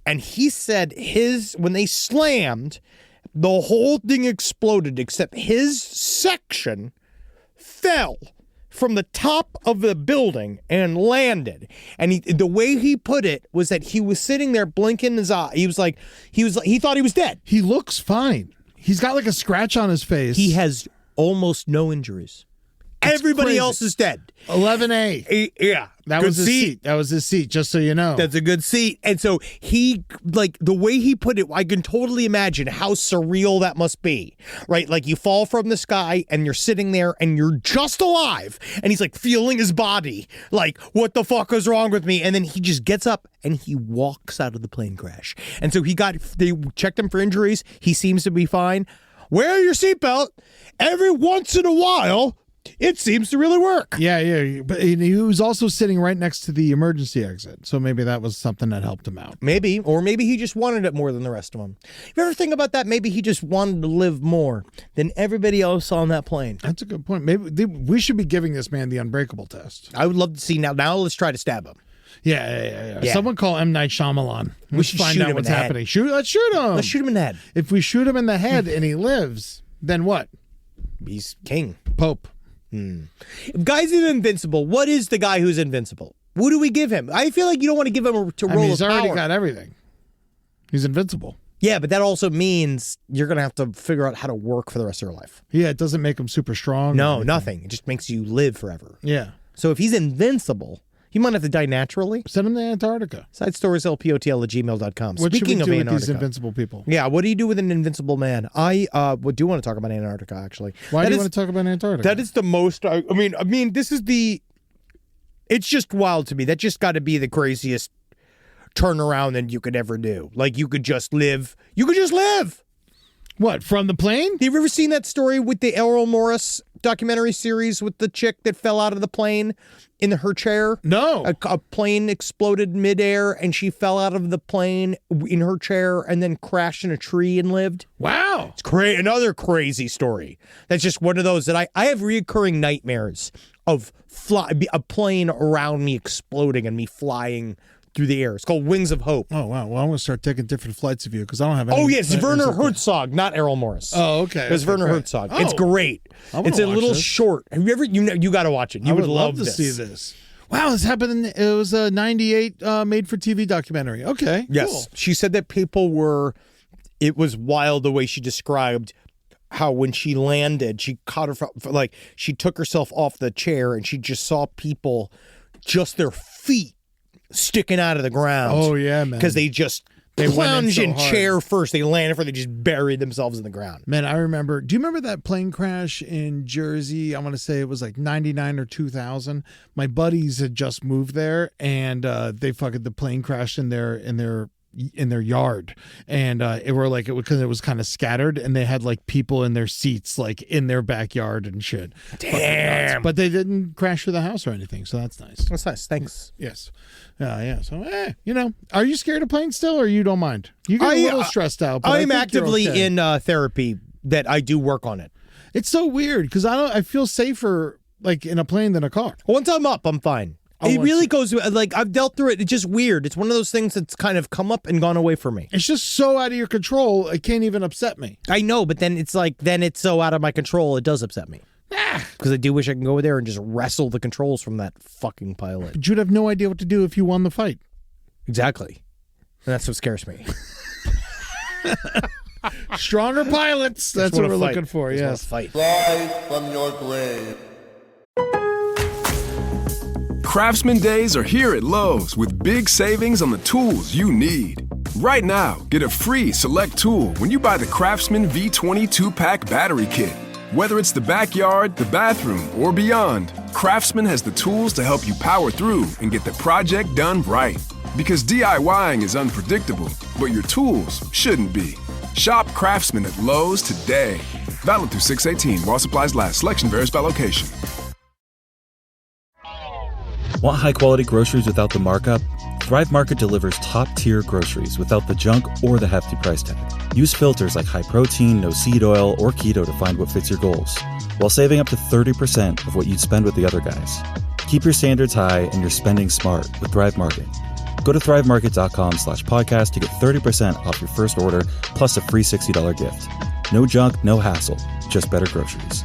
And he said when they slammed, the whole thing exploded, except his section fell from the top of the building and landed. And the way he put it was that he was sitting there blinking his eye. He thought he was dead. He looks fine. He's got like a scratch on his face. He has almost no injuries. Everybody crazy. else is dead. 11A. Yeah. That was his seat. That was his seat, just so you know. That's a good seat. And so he, like, the way he put it, I can totally imagine how surreal that must be, right? Like, you fall from the sky and you're sitting there and you're just alive. And he's like feeling his body, like, what the fuck is wrong with me? And then he just gets up and he walks out of the plane crash. And so they checked him for injuries. He seems to be fine. Wear your seatbelt. Every once in a while, it seems to really work. Yeah. But he was also sitting right next to the emergency exit. So maybe that was something that helped him out. Maybe. Or maybe he just wanted it more than the rest of them. You ever think about that? Maybe he just wanted to live more than everybody else on that plane. That's a good point. Maybe we should be giving this man the unbreakable test. I would love to see. Now let's try to stab him. Yeah. Someone call M. Night Shyamalan. We should find shoot out him what's in the happening. head. Let's shoot him. Let's shoot him in the head. If we shoot him in the head and he lives, then what? He's king. Pope. If guy's invincible, what is the guy who's invincible? What do we give him? I feel like you don't want to give him to roll of he's already power. got everything. He's invincible. Yeah, but that also means you're going to have to figure out how to work for the rest of your life. Yeah, it doesn't make him super strong. No, nothing. It just makes you live forever. Yeah. So if he's invincible, he might have to die naturally. Send him to Antarctica. SideStoriesLPOTL@gmail.com. What Speaking should we of do with these Antarctica. invincible people? Yeah, what do you do with an invincible man? I do want to talk about Antarctica, actually. Why do you want to talk about Antarctica? That is the most, I mean, this is it's just wild to me. That just got to be the craziest turnaround that you could ever do. Like, you could just live. What, from the plane? Have you ever seen that story with the Errol Morris documentary series with the chick that fell out of the plane in her chair? No. A plane exploded midair and she fell out of the plane in her chair and then crashed in a tree and lived. Wow. It's another crazy story. That's just one of those that I have reoccurring nightmares of a plane around me exploding and me flying through the air. It's called Wings of Hope. Oh, wow. Well, I'm going to start taking different flights of you because I don't have any. Oh, yeah, it's nightmares Werner like that. Herzog, not Errol Morris. Oh, okay. It's Werner Herzog. It's great. It's a little short. Have you ever, you got to watch it. You would love to see this. Wow, this happened it was a 98 made-for-TV documentary. Okay, yes. cool. She said that it was wild the way she described how when she landed, she caught her, she took herself off the chair and she just saw people, just their feet sticking out of the ground. Oh, yeah, man. Because they plunged in chair first. They landed first. They just buried themselves in the ground. Man, I remember. Do you remember that plane crash in Jersey? I want to say it was like 99 or 2000. My buddies had just moved there, and the plane crashed in their yard, and because it was kind of scattered, and they had like people in their seats like in their backyard and shit. Damn. But they didn't crash through the house or anything, so that's nice. That's nice. Thanks. Yes. Yeah. So, are you scared of planes still, or you don't mind? You get a little stressed out. But I'm I think actively you're okay. in therapy that I do work on it. It's so weird because I feel safer like in a plane than a car. Once I'm up, I'm fine. It really goes, like, I've dealt through it. It's just weird. It's one of those things that's kind of come up and gone away from me. It's just so out of your control, it can't even upset me. I know, but then it's so out of my control, it does upset me. Because I do wish I could go there and just wrestle the controls from that fucking pilot. But you'd have no idea what to do if you won the fight. Exactly. And that's what scares me. Stronger pilots. That's what we're looking for, yes. Fight. Rise from your grave. Craftsman Days are here at Lowe's with big savings on the tools you need. Right now, get a free select tool when you buy the Craftsman V20 2-pack battery kit. Whether it's the backyard, the bathroom, or beyond, Craftsman has the tools to help you power through and get the project done right. Because DIYing is unpredictable, but your tools shouldn't be. Shop Craftsman at Lowe's today. Valid through 6/18 while supplies last. Selection varies by location. Want high-quality groceries without the markup? Thrive Market delivers top-tier groceries without the junk or the hefty price tag. Use filters like high protein, no seed oil, or keto to find what fits your goals, while saving up to 30% of what you'd spend with the other guys. Keep your standards high and your spending smart with Thrive Market. Go to thrivemarket.com/podcast to get 30% off your first order plus a free $60 gift. No junk, no hassle, just better groceries.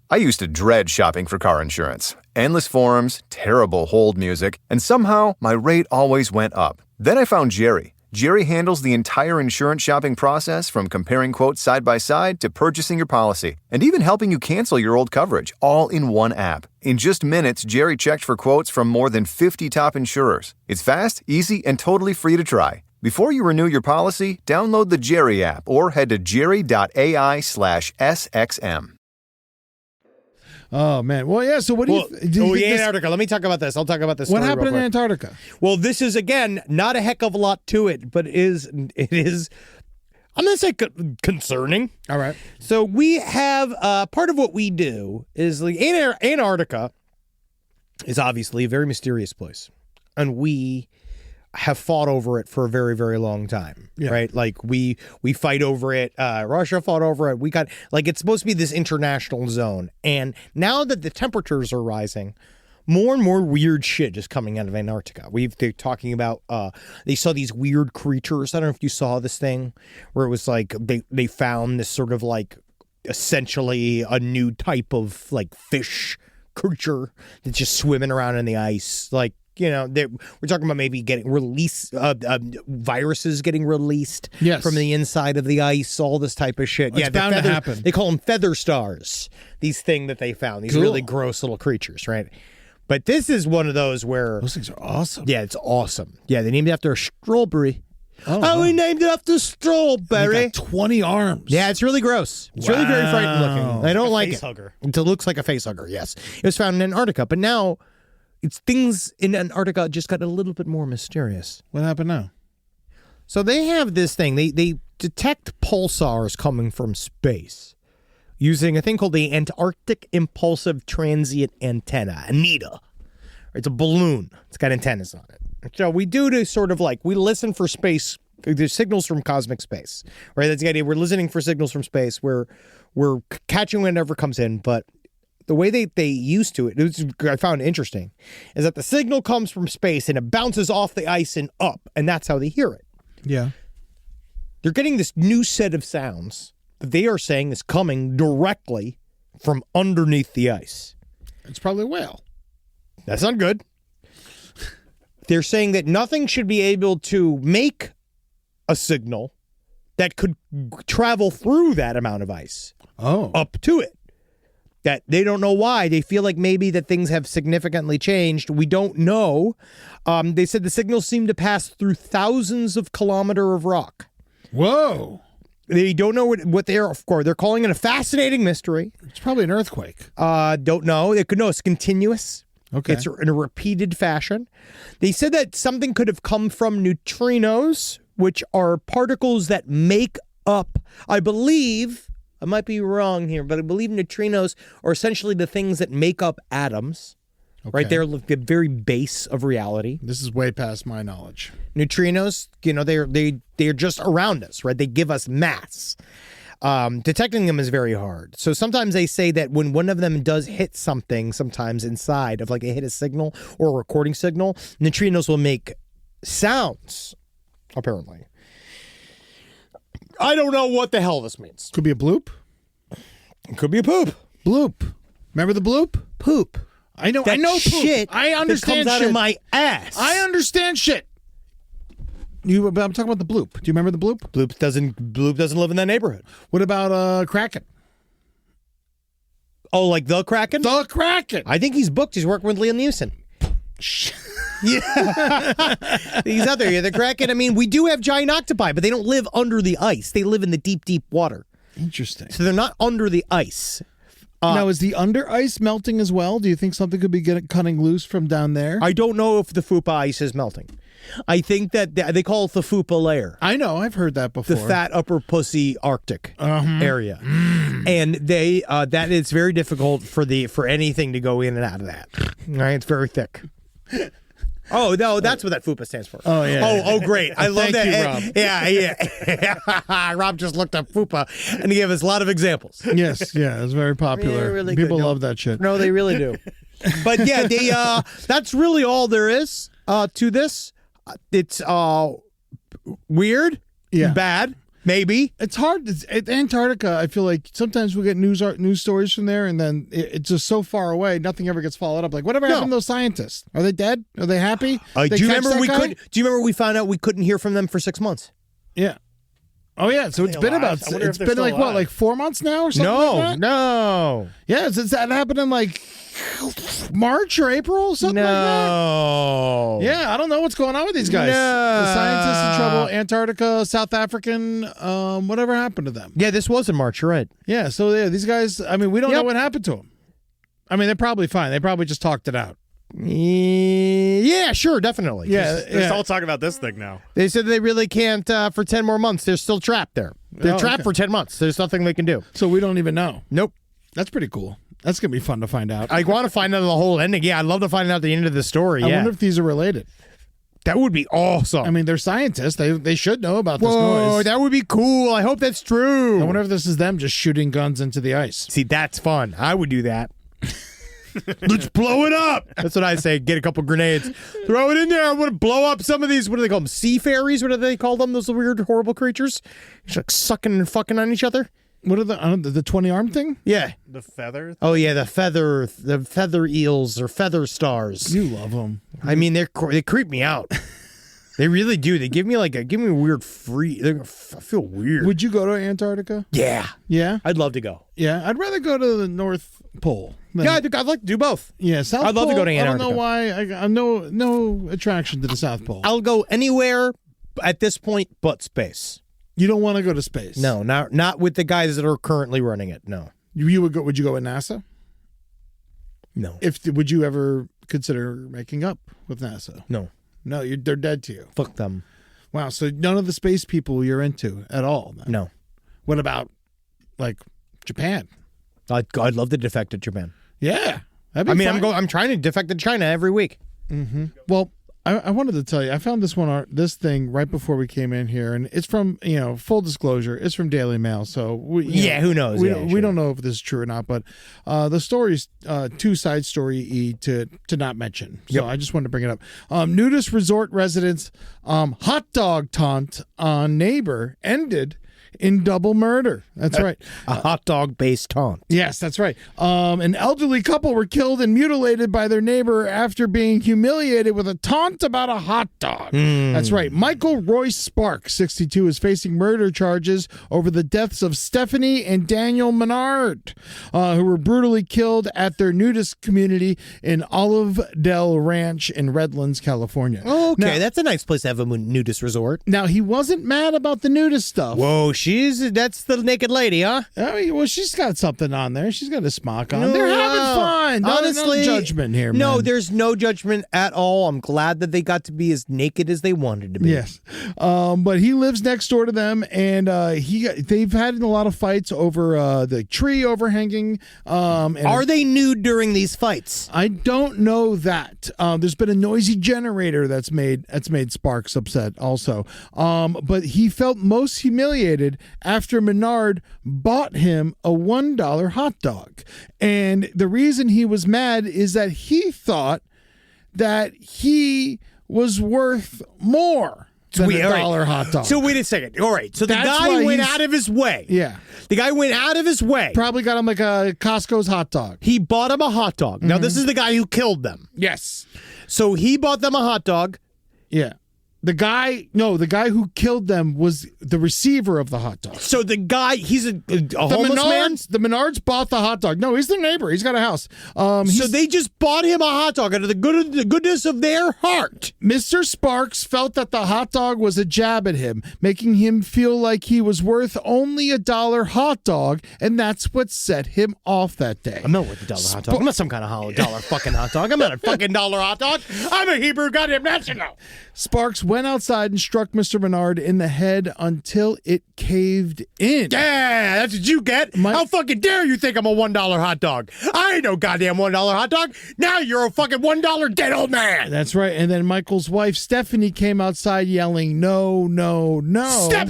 I used to dread shopping for car insurance. Endless forms, terrible hold music, and somehow my rate always went up. Then I found Jerry. Jerry handles the entire insurance shopping process from comparing quotes side by side to purchasing your policy and even helping you cancel your old coverage, all in one app. In just minutes, Jerry checked for quotes from more than 50 top insurers. It's fast, easy, and totally free to try. Before you renew your policy, download the Jerry app or head to jerry.ai/SXM. Oh, man. Well, yeah, so what do you think Antarctica. Let me talk about this. I'll talk about this. What happened in Antarctica? Well, this is, again, not a heck of a lot to it, but it is I'm going to say concerning. All right. So we have, part of what we do is, like, Antarctica is obviously a very mysterious place. And we have fought over it for a very, very long time, right? Like we fight over it. Russia fought over it. We got, like, it's supposed to be this international zone. And now that the temperatures are rising, more and more weird shit is coming out of Antarctica. They're talking about, they saw these weird creatures. I don't know if you saw this thing where it was like, they found this sort of like essentially a new type of like fish creature that's just swimming around in the ice. Like, we're talking about maybe getting viruses getting released Yes. from the inside of the ice, all this type of shit. It's bound to happen. They call them feather stars, these things that they found, these really gross little creatures, right? But this is one of those where... Those things are awesome. Yeah, it's awesome. Yeah, they named it after a strawberry. Oh, we named it after strawberry. Got 20 arms. Yeah, it's really gross. It's really very frightening looking. I don't like it. Facehugger. It looks like a facehugger, yes. It was found in Antarctica, but now things in Antarctica just got a little bit more mysterious. What happened now? So they have this thing. They detect pulsars coming from space using a thing called the Antarctic Impulsive Transient Antenna, ANITA. It's a balloon. It's got antennas on it. So we do to sort of we listen for space. There's signals from cosmic space, right? That's the idea. We're listening for signals from space. We're catching whatever comes in, but the way they used to it, I found interesting, is that the signal comes from space and it bounces off the ice and up, and that's how they hear it. Yeah. They're getting this new set of sounds that they are saying is coming directly from underneath the ice. It's probably a whale. That's not good. They're saying that nothing should be able to make a signal that could travel through that amount of ice up to it. That they don't know why. They feel like maybe that things have significantly changed. We don't know. They said the signals seem to pass through thousands of kilometers of rock. Whoa. They don't know what they're, of course. They're calling it a fascinating mystery. It's probably an earthquake. Don't know. It's continuous. Okay. It's in a repeated fashion. They said that something could have come from neutrinos, which are particles that make up, I believe, I might be wrong here, but I believe neutrinos are essentially the things that make up atoms. Okay. Right? They're the very base of reality. This is way past my knowledge. Neutrinos, they're just around us, right? They give us mass. Detecting them is very hard. So sometimes they say that when one of them does hit something, sometimes inside of it hit a signal or a recording signal, neutrinos will make sounds, apparently. I don't know what the hell this means. Could be a bloop. It could be a poop. Bloop. Remember the bloop? Poop. I know that poop. Shit I understand that comes shit. out of my ass. I understand shit. But I'm talking about the bloop. Do you remember the bloop? Bloop doesn't live in that neighborhood. What about Kraken? Oh, like the Kraken? The Kraken. I think he's booked. He's working with Liam Neeson. Yeah. He's out there. Yeah, the Kraken. I mean, we do have giant octopi, but they don't live under the ice. They live in the deep, deep water. Interesting. So they're not under the ice. Now, is the under ice melting as well? Do you think something could be cutting loose from down there? I don't know if the Fupa ice is melting. I think that they call it the Fupa layer. I know. I've heard that before. The fat upper pussy Arctic area. And they that it's very difficult for anything to go in and out of that. Right? It's very thick. Oh, no, that's what that FUPA stands for. Oh, yeah. Oh, great. I love that. Thank you, Rob. Yeah. Rob just looked up FUPA, and he gave us a lot of examples. Yes, yeah, it's very popular. Yeah, really People good. love that shit. No, they really do. But yeah, that's really all there is to this. It's weird, bad, maybe. It's hard. Antarctica, I feel like sometimes we get news stories from there, and then it's just so far away, nothing ever gets followed up. Like, whatever happened to those scientists? Are they dead? Are they happy? Do you remember we found out we couldn't hear from them for 6 months? Yeah. Oh yeah, so it's been about. It's been like 4 months now or something. Like that? No. Yeah, since that happened in like March or April, something like that. Yeah, I don't know what's going on with these guys. The scientists in trouble. Antarctica, South African, whatever happened to them? Yeah, this was in March. You're right. Yeah, so yeah, these guys. I mean, we don't know what happened to them. I mean, they're probably fine. They probably just talked it out. Yeah, sure, definitely. Yeah, They're all talking about this thing now. They said they really can't for 10 more months. They're still trapped there. They're trapped for 10 months. There's nothing they can do. So we don't even know. Nope. That's pretty cool. That's going to be fun to find out. I want to find out the whole ending. Yeah, I'd love to find out the end of the story. I wonder if these are related. That would be awesome. I mean, they're scientists. They should know about this Whoa, noise. That would be cool. I hope that's true. I wonder if this is them just shooting guns into the ice. See, that's fun. I would do that. Let's blow it up. That's what I say. Get a couple grenades. Throw it in there. I want to blow up some of these. What do they call them? Sea fairies? What do they call them? Those weird, horrible creatures? Just like sucking and fucking on each other. What are the 20-arm thing? Yeah. The feather? Oh yeah, the feather eels or feather stars. You love them. I mean, they creep me out. They really do. They give me a weird I feel weird. Would you go to Antarctica? Yeah. Yeah? I'd love to go. Yeah, I'd rather go to the North Pole. Yeah, I'd like to do both. Yeah, South Pole. I'd love to go to Antarctica. I don't know why. I'm no attraction to the South Pole. I'll go anywhere at this point but space. You don't want to go to space? No, not with the guys that are currently running it. No. You would go? Would you go with NASA? No. Would you ever consider making up with NASA? No. No, they're dead to you. Fuck them. Wow, so none of the space people you're into at all? Then. No. What about like Japan? I'd love to defect to Japan. Yeah, that'd be fun. I'm trying to defect to China every week. Mm-hmm. Well, I wanted to tell you, I found this thing right before we came in here, and it's from, full disclosure, it's from Daily Mail. So who knows? We don't know if this is true or not, but the story's too side story to not mention. So I just wanted to bring it up. Nudist resort residents hot dog taunt on neighbor ended in double murder. That's right. A hot dog based taunt. Yes, that's right. An elderly couple were killed and mutilated by their neighbor after being humiliated with a taunt about a hot dog. That's right. Michael Royce Sparks, 62, is facing murder charges over the deaths of Stephanie and Daniel Menard, who were brutally killed at their nudist community in Olive Del Ranch in Redlands, California. Oh, okay. Now, that's a nice place to have a nudist resort. Now, he wasn't mad about the nudist stuff. Whoa, that's the naked lady, huh? Well, she's got something on there. She's got a smock on. They're having fun. Honestly, no judgment here, man. No, there's no judgment at all. I'm glad that they got to be as naked as they wanted to be. Yes. But he lives next door to them, and they've had a lot of fights over the tree overhanging. Are they nude during these fights? I don't know that. There's been a noisy generator that's made Sparks upset also. But he felt most humiliated after Menard bought him a $1 hot dog. And the reason he was mad is that he thought that he was worth more than a $1 hot dog. So wait a second. All right. So the guy went out of his way. Yeah. The guy went out of his way. Probably got him like a Costco's hot dog. He bought him a hot dog. Now, this is the guy who killed them. Yes. So he bought them a hot dog. Yeah. The guy who killed them was the receiver of the hot dog. So the guy, he's a homeless man? The Menards bought the hot dog. No, he's their neighbor. He's got a house. So they just bought him a hot dog out of the goodness of their heart. Mr. Sparks felt that the hot dog was a jab at him, making him feel like he was worth only a $1 hot dog, and that's what set him off that day. I'm not worth a $1 hot dog. I'm not some kind of $1 fucking hot dog. I'm not a fucking $1 hot dog. I'm a Hebrew goddamn national. Sparks went outside and struck Mr. Menard in the head until it caved in. Yeah, that's what you get. How fucking dare you think I'm a $1 hot dog? I ain't no goddamn $1 hot dog. Now you're a fucking $1 dead old man. That's right. And then Michael's wife, Stephanie, came outside yelling, no, no, no. Step.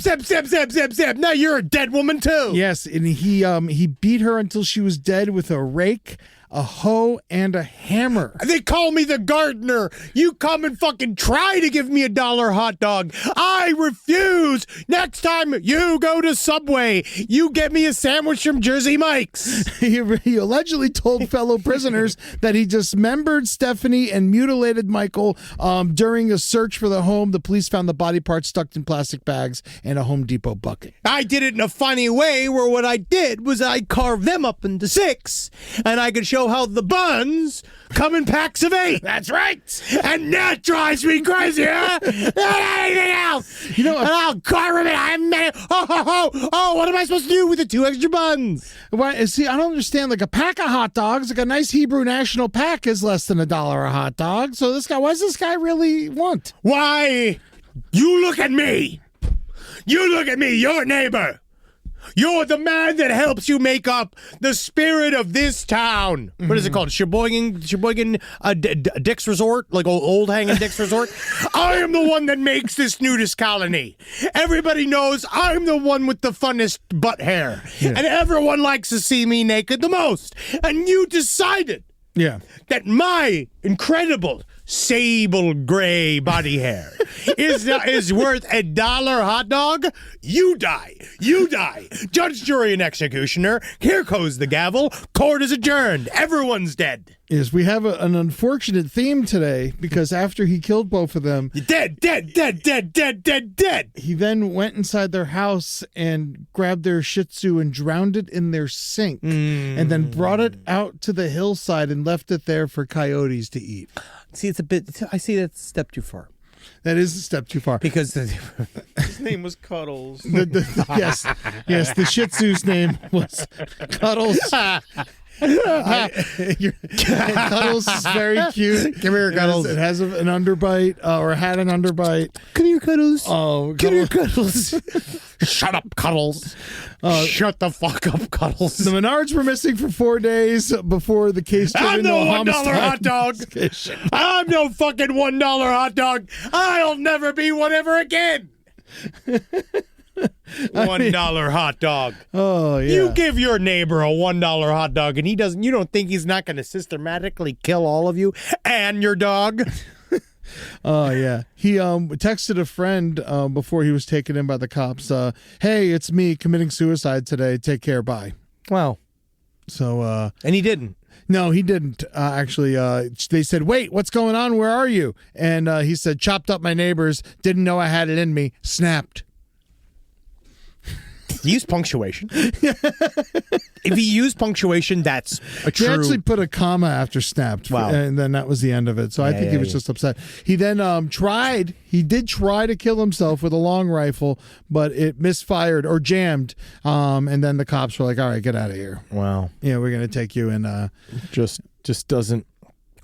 Now you're a dead woman too. Yes, and he beat her until she was dead with a rake, a hoe, and a hammer. They call me the gardener. You come and fucking try to give me a $1 hot dog. I refuse. Next time you go to Subway, you get me a sandwich from Jersey Mike's. He allegedly told fellow prisoners that he dismembered Stephanie and mutilated Michael. During a search for the home, the police found the body parts stuck in plastic bags and a Home Depot bucket. I did it in a funny way where what I did was I carved them up into 6, and I could show how the buns come in packs of 8. That's right. And that drives me crazier than anything else. You know, and I'll carve it. Oh, what am I supposed to do with the 2 extra buns? Why? See, I don't understand. Like a pack of hot dogs, like a nice Hebrew national pack is less than $1 a hot dog. So what does this guy really want? Why? You look at me. You look at me, your neighbor. You're the man that helps you make up the spirit of this town. What is it called? Sheboygan Dick's Resort? Like old hanging Dick's Resort? I am the one that makes this nudist colony. Everybody knows I'm the one with the funnest butt hair. Yeah. And everyone likes to see me naked the most. And you decided that my incredible sable gray body hair is worth $1 hot dog, you die. You die. Judge, jury, and executioner. Here goes the gavel. Court is adjourned. Everyone's dead. Yes, we have an unfortunate theme today because after he killed both of them, dead. He then went inside their house and grabbed their Shih Tzu and drowned it in their sink, and then brought it out to the hillside and left it there for coyotes to eat. See, it's a bit. I see that's a step too far. That is a step too far because his name was Cuddles. Yes, the Shih Tzu's name was Cuddles. Cuddles is very cute. Come here, Cuddles. It has an underbite, or had an underbite. Come here, Cuddles. Oh, come here, Cuddles. Shut up, Cuddles. Shut the fuck up, Cuddles. The Menards were missing for 4 days before the case turned into a homicide. hot dog. I'm no fucking $1 hot dog. I'll never be whatever again. $1 hot dog. Oh yeah. You give your neighbor a $1 hot dog, and he doesn't. You don't think he's not going to systematically kill all of you and your dog? Oh yeah. He texted a friend before he was taken in by the cops. Hey, it's me committing suicide today. Take care. Bye. Wow. So and he didn't. No, he didn't. Actually, they said, "Wait, what's going on? Where are you?" And he said, "Chopped up my neighbors. Didn't know I had it in me. Snapped." Use punctuation. If he used punctuation, that's a true. He actually put a comma after snapped. Wow. And then that was the end of it. So I think he was just upset. He then he did try to kill himself with a long rifle, but it misfired or jammed. And then the cops were like, all right, get out of here. Wow. Yeah, we're going to take you and just doesn't.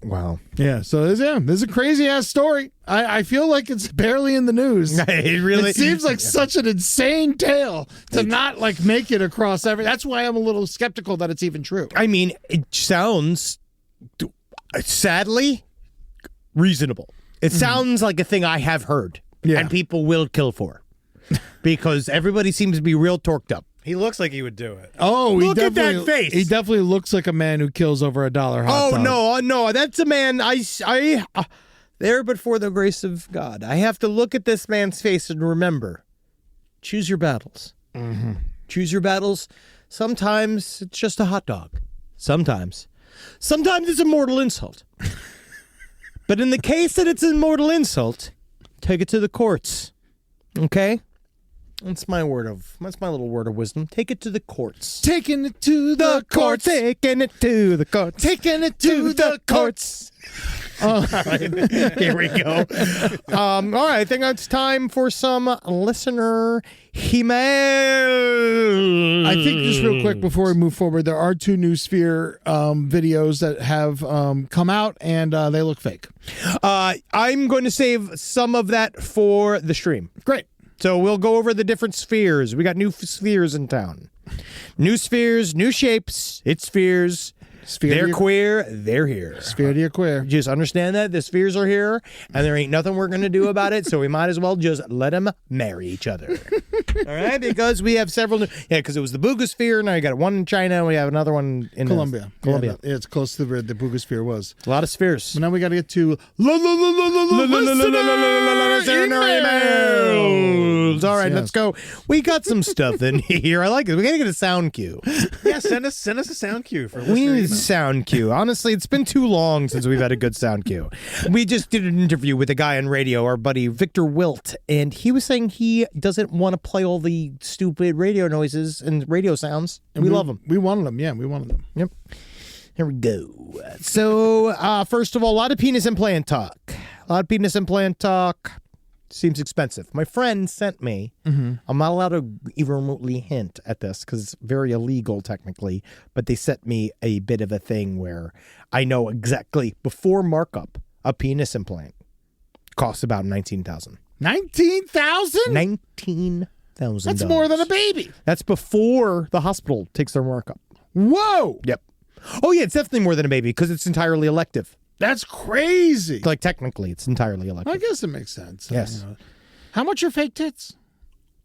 Wow. Yeah, so this is a crazy ass story. I feel like it's barely in the news. It seems like such an insane tale to not like make it across every. That's why I'm a little skeptical that it's even true. I mean, it sounds sadly reasonable. It sounds like a thing I have heard and people will kill for because everybody seems to be real torqued up. He looks like he would do it. Oh, look at that face. He definitely looks like a man who kills over $1 hot dog. No, that's a man. I there, but for the grace of God, I have to look at this man's face and remember: choose your battles. Mm-hmm. Choose your battles. Sometimes it's just a hot dog. Sometimes it's a mortal insult. But in the case that it's a mortal insult, take it to the courts. Okay. That's my little word of wisdom. Take it to the courts. Taking it to the courts. Taking it to the courts. Taking it to the courts. All right. Here we go. All right. I think it's time for some listener email. I think just real quick before we move forward, there are 2 new Sphere videos that have come out, and they look fake. I'm going to save some of that for the stream. Great. So we'll go over the different spheres. We got new spheres in town. New spheres, new shapes. It's spheres. They're queer. They're here. Sphere to queer. Just understand that the spheres are here, and there ain't nothing we're going to do about it, so we might as well just let them marry each other. All right? Because we have several new... Yeah, because it was the Boogosphere. Now you got one in China, and we have another one in... Colombia. Yeah, it's close to where the Boogosphere was. A lot of spheres. But now we got to get to... emails. All right, let's go. We got some stuff in here. I like it. We got to get a sound cue. Yeah, send us a sound cue for we need a sound cue. Honestly, it's been too long since we've had a good sound cue. We just did an interview with a guy on radio, our buddy Victor Wilt, and he was saying he doesn't want to play all the stupid radio noises and radio sounds. And we love them. We wanted them. Yeah, we wanted them. Yep. Here we go. So, first of all, a lot of penis implant talk. Seems expensive. My friend sent me, I'm not allowed to even remotely hint at this because it's very illegal technically, but they sent me a bit of a thing where I know exactly before markup, a penis implant costs about $19,000. $19,000? $19,000. That's more than a baby. That's before the hospital takes their markup. Whoa. Yep. Oh yeah, it's definitely more than a baby because it's entirely elective. That's crazy. Like technically, it's entirely elective. I guess it makes sense. Yes. How much are fake tits?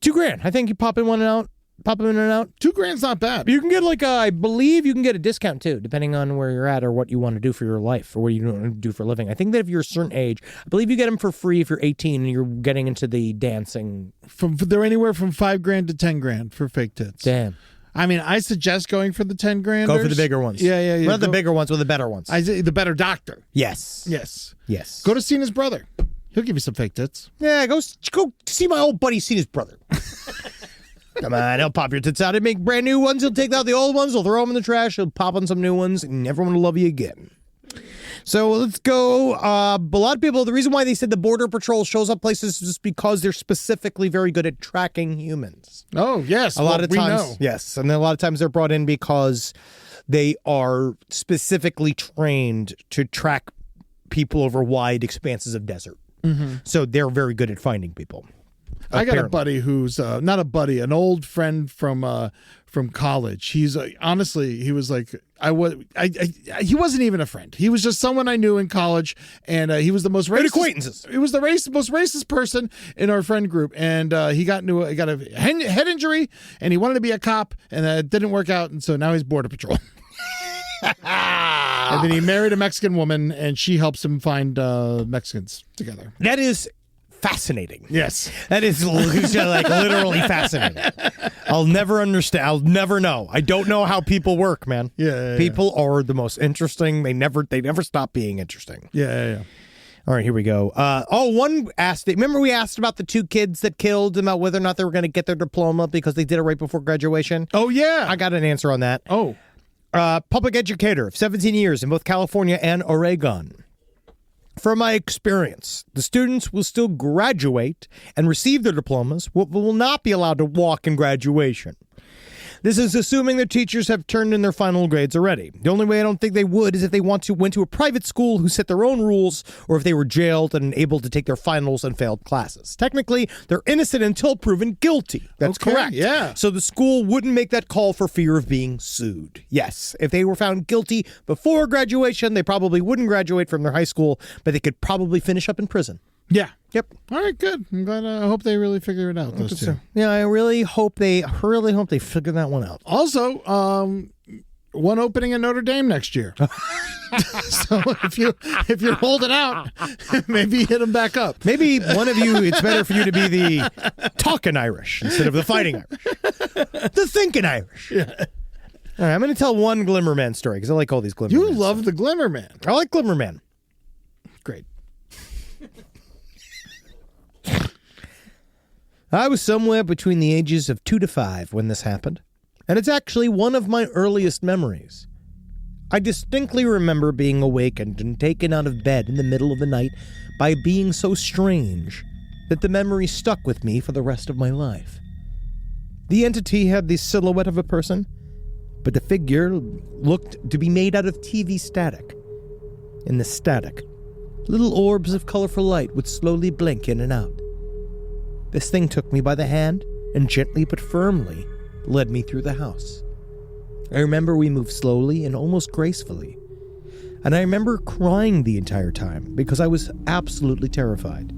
$2,000. I think you pop in one and out. Pop them in and out. $2,000's not bad. You can get I believe you can get a discount too, depending on where you're at or what you want to do for your life or what you want to do for a living. I think that if you're a certain age, I believe you get them for free if you're 18 and you're getting into the dancing. They're anywhere from $5,000 to $10,000 for fake tits. Damn. I mean, I suggest going for the $10,000. Go for the bigger ones. Yeah. Not the bigger ones, but the better ones. I say the better doctor. Yes. Go to Cena's brother. He'll give you some fake tits. Yeah, go see my old buddy Cena's brother. Come on, he'll pop your tits out. He'll make brand new ones. He'll take out the old ones. He'll throw them in the trash. He'll pop on some new ones, and everyone will love you again. So let's go. A lot of people, the reason why they said the Border Patrol shows up places is just because they're specifically very good at tracking humans. Oh, yes. A lot of times. Know. Yes. And then a lot of times they're brought in because they are specifically trained to track people over wide expanses of desert. Mm-hmm. So they're very good at finding people. I got a buddy who's not a buddy, an old friend from college. He's honestly, he was like, he wasn't even a friend. He was just someone I knew in college, and he was the most racist. Acquaintances. He was the most racist person in our friend group, and he got a head injury, and he wanted to be a cop, and it didn't work out, and so now he's Border Patrol. And then he married a Mexican woman, and she helps him find Mexicans together. That is fascinating. Yes. That is literally fascinating. I'll never understand. I'll never know. I don't know how people work, man. Yeah. People are the most interesting. They never stop being interesting. Yeah. All right, here we go. One asked, remember we asked about the two kids that killed, about whether or not they were going to get their diploma because they did it right before graduation? Oh, yeah. I got an answer on that. Oh. Public educator of 17 years in both California and Oregon. From my experience, the students will still graduate and receive their diplomas, but will not be allowed to walk in graduation. This is assuming their teachers have turned in their final grades already. The only way I don't think they would is if they went to a private school who set their own rules, or if they were jailed and unable to take their finals and failed classes. Technically, they're innocent until proven guilty. That's correct. Yeah. So the school wouldn't make that call for fear of being sued. Yes, if they were found guilty before graduation, they probably wouldn't graduate from their high school, but they could probably finish up in prison. Yeah. Yep. All right, good. I'm glad. I hope they really figure it out. Those two. So. Yeah, I really hope they figure that one out. Also, one opening in Notre Dame next year. So if you're holding out, maybe hit them back up. Maybe one of you. It's better for you to be the talking Irish instead of the fighting Irish, the thinking Irish. Yeah. All right, I'm going to tell one Glimmerman story because I like all these Glimmerman. You love the Glimmerman. I like Glimmerman. Great. I was somewhere between the ages of 2 to 5 when this happened, and it's actually one of my earliest memories. I distinctly remember being awakened and taken out of bed in the middle of the night by being so strange that the memory stuck with me for the rest of my life. The entity had the silhouette of a person, but the figure looked to be made out of TV static. In the static, little orbs of colorful light would slowly blink in and out. This thing took me by the hand and gently but firmly led me through the house. I remember we moved slowly and almost gracefully, and I remember crying the entire time because I was absolutely terrified.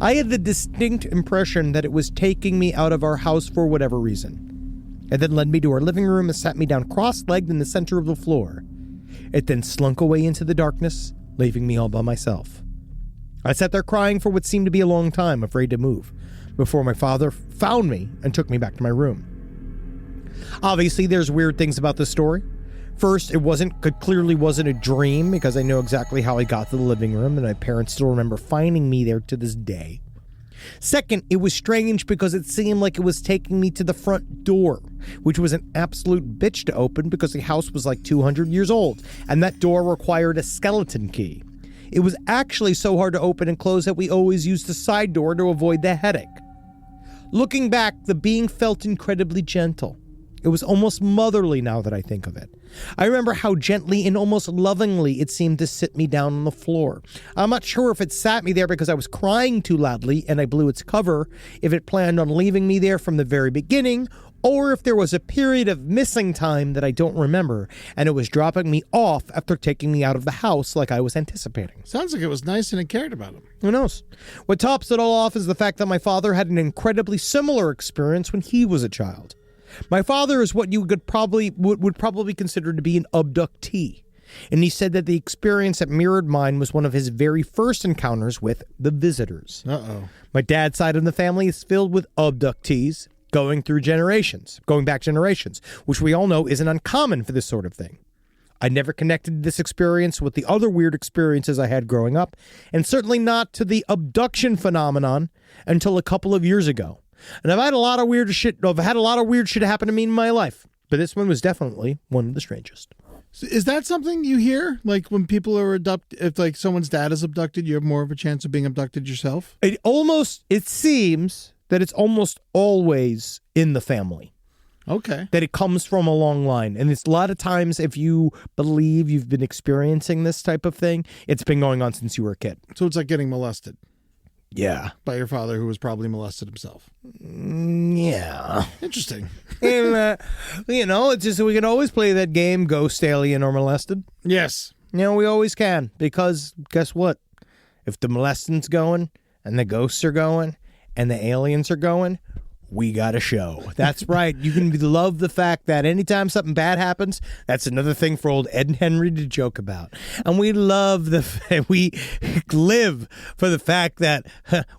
I had the distinct impression that it was taking me out of our house for whatever reason. It then led me to our living room and sat me down cross-legged in the center of the floor. It then slunk away into the darkness, leaving me all by myself. I sat there crying for what seemed to be a long time, afraid to move, before my father found me and took me back to my room. Obviously, there's weird things about this story. First, it clearly wasn't a dream, because I know exactly how I got to the living room, and my parents still remember finding me there to this day. Second, it was strange because it seemed like it was taking me to the front door, which was an absolute bitch to open because the house was like 200 years old, and that door required a skeleton key. It was actually so hard to open and close that we always used the side door to avoid the headache. Looking back, the being felt incredibly gentle. It was almost motherly now that I think of it. I remember how gently and almost lovingly it seemed to sit me down on the floor. I'm not sure if it sat me there because I was crying too loudly and I blew its cover, if it planned on leaving me there from the very beginning, or if there was a period of missing time that I don't remember, and it was dropping me off after taking me out of the house like I was anticipating. Sounds like it was nice and it cared about him. Who knows? What tops it all off is the fact that my father had an incredibly similar experience when he was a child. My father is what you would probably consider to be an abductee. And he said that the experience that mirrored mine was one of his very first encounters with the visitors. Uh-oh. My dad's side of the family is filled with abductees going back generations, which we all know isn't uncommon for this sort of thing. I never connected this experience with the other weird experiences I had growing up, and certainly not to the abduction phenomenon until a couple of years ago. And I've had a lot of weird shit happen to me in my life, but this one was definitely one of the strangest. Is that something you hear? Like when people are abducted, if like someone's dad is abducted, you have more of a chance of being abducted yourself? It seems that it's almost always in the family. Okay. That it comes from a long line. And it's a lot of times, if you believe you've been experiencing this type of thing, it's been going on since you were a kid. So it's like getting molested. Yeah. By your father, who was probably molested himself. Yeah. Interesting. And, it's just we can always play that game, ghost, alien, or molested. Yes. We always can, because guess what? If the molesting's going, and the ghosts are going, and the aliens are going, we got a show. That's right. You can love the fact that anytime something bad happens, that's another thing for old Ed and Henry to joke about. And we love we live for the fact that,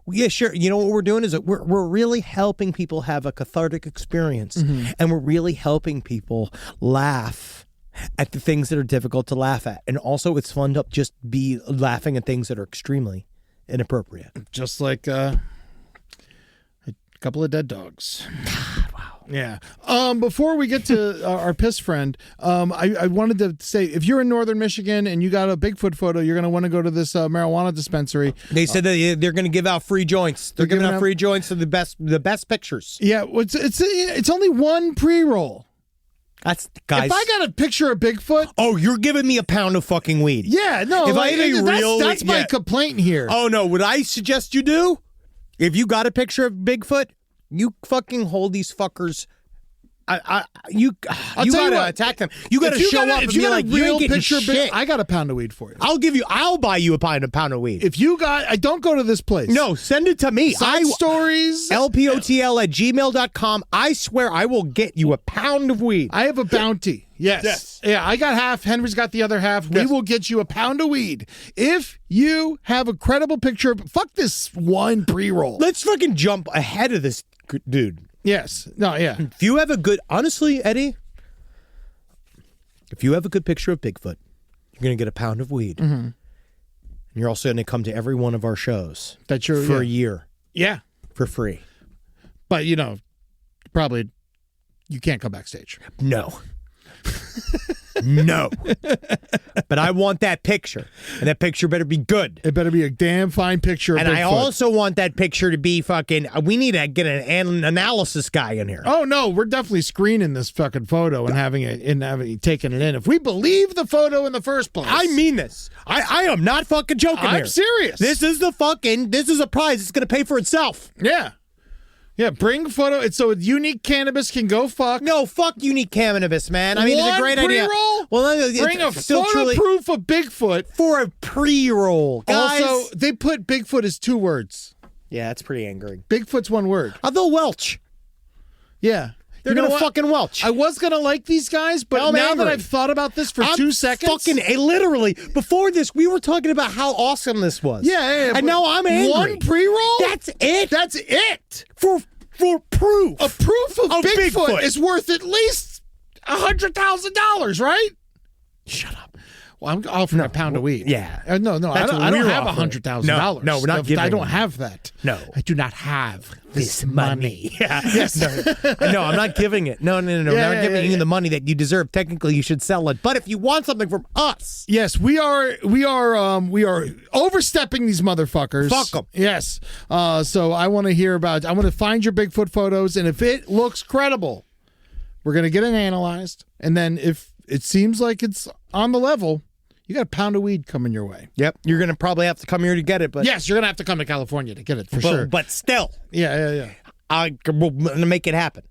yeah, sure, you know what we're doing is we're really helping people have a cathartic experience. Mm-hmm. And we're really helping people laugh at the things that are difficult to laugh at. And also it's fun to just be laughing at things that are extremely inappropriate. Just like a couple of dead dogs. God, wow. Yeah. Before we get to our piss friend, I wanted to say, if you're in northern Michigan and you got a Bigfoot photo, you're going to want to go to this marijuana dispensary. They said that they're going to give out free joints. They're giving out free joints to the best pictures. Yeah, it's only one pre-roll. That's, guys. If I got a picture of Bigfoot, oh, you're giving me a pound of fucking weed. Yeah, no. If I had a real, that's my complaint here. Oh no, what I suggest you do? If you got a picture of Bigfoot, you fucking hold these fuckers. You gotta attack them. You gotta show up and be like, you ain't getting shit. I got a pound of weed for you. I'll buy you a pound of weed. If you got, I don't go to this place. No, send it to me. Side stories. LPOTL@gmail.com. I swear I will get you a pound of weed. I have a bounty. Yes. Yeah, I got half. Henry's got the other half. Yes. We will get you a pound of weed if you have a credible picture of, fuck this one pre-roll. Let's fucking jump ahead of this dude. Yes. No, yeah. If you have a good, honestly, Eddie, if you have a good picture of Bigfoot, you're going to get a pound of weed. Mm-hmm. And you're also going to come to every one of our shows for a year. Yeah. For free. But, probably you can't come backstage. No. No. But I want that picture. And that picture better be good. It better be a damn fine picture of And Bigfoot. I also want that picture to be fucking, we need to get an analysis guy in here. Oh, no. We're definitely screening this fucking photo and having taking it in. If we believe the photo in the first place. I mean this. I am not fucking joking here. I'm serious. This is a prize. It's going to pay for itself. Yeah. Yeah, bring photo. It's so Unique Cannabis can go fuck. No, fuck Unique Cannabis, man. I mean, it's a great idea. Well, bring a photo proof of Bigfoot for a pre-roll. Guys. Also, they put Bigfoot as 2 words. Yeah, that's pretty angering. Bigfoot's 1 word. They'll welch. Yeah. They're going to fucking welch. I was going to like these guys, but now that I've thought about this for 2 seconds. Literally, before this, we were talking about how awesome this was. Yeah. And now I'm angry. 1 pre-roll? That's it. That's it. For proof. A proof of Bigfoot is worth at least $100,000, right? Shut up. Well, I'm offering a pound of weed. Yeah. No, I don't have $100,000. No, we're not giving I don't have that. No. I do not have this money. Yeah. Yes. No, I'm not giving it. No. We're not giving you the money that you deserve. Technically, you should sell it. But if you want something from us. Yes, we are overstepping these motherfuckers. Fuck them. Yes. So I want to find your Bigfoot photos, and if it looks credible, we're going to get it analyzed. And then if it seems like it's on the level, you got a pound of weed coming your way. Yep. You're going to probably have to come here to get it. But yes, you're going to have to come to California to get it for sure. But still. Yeah. I'm going to make it happen.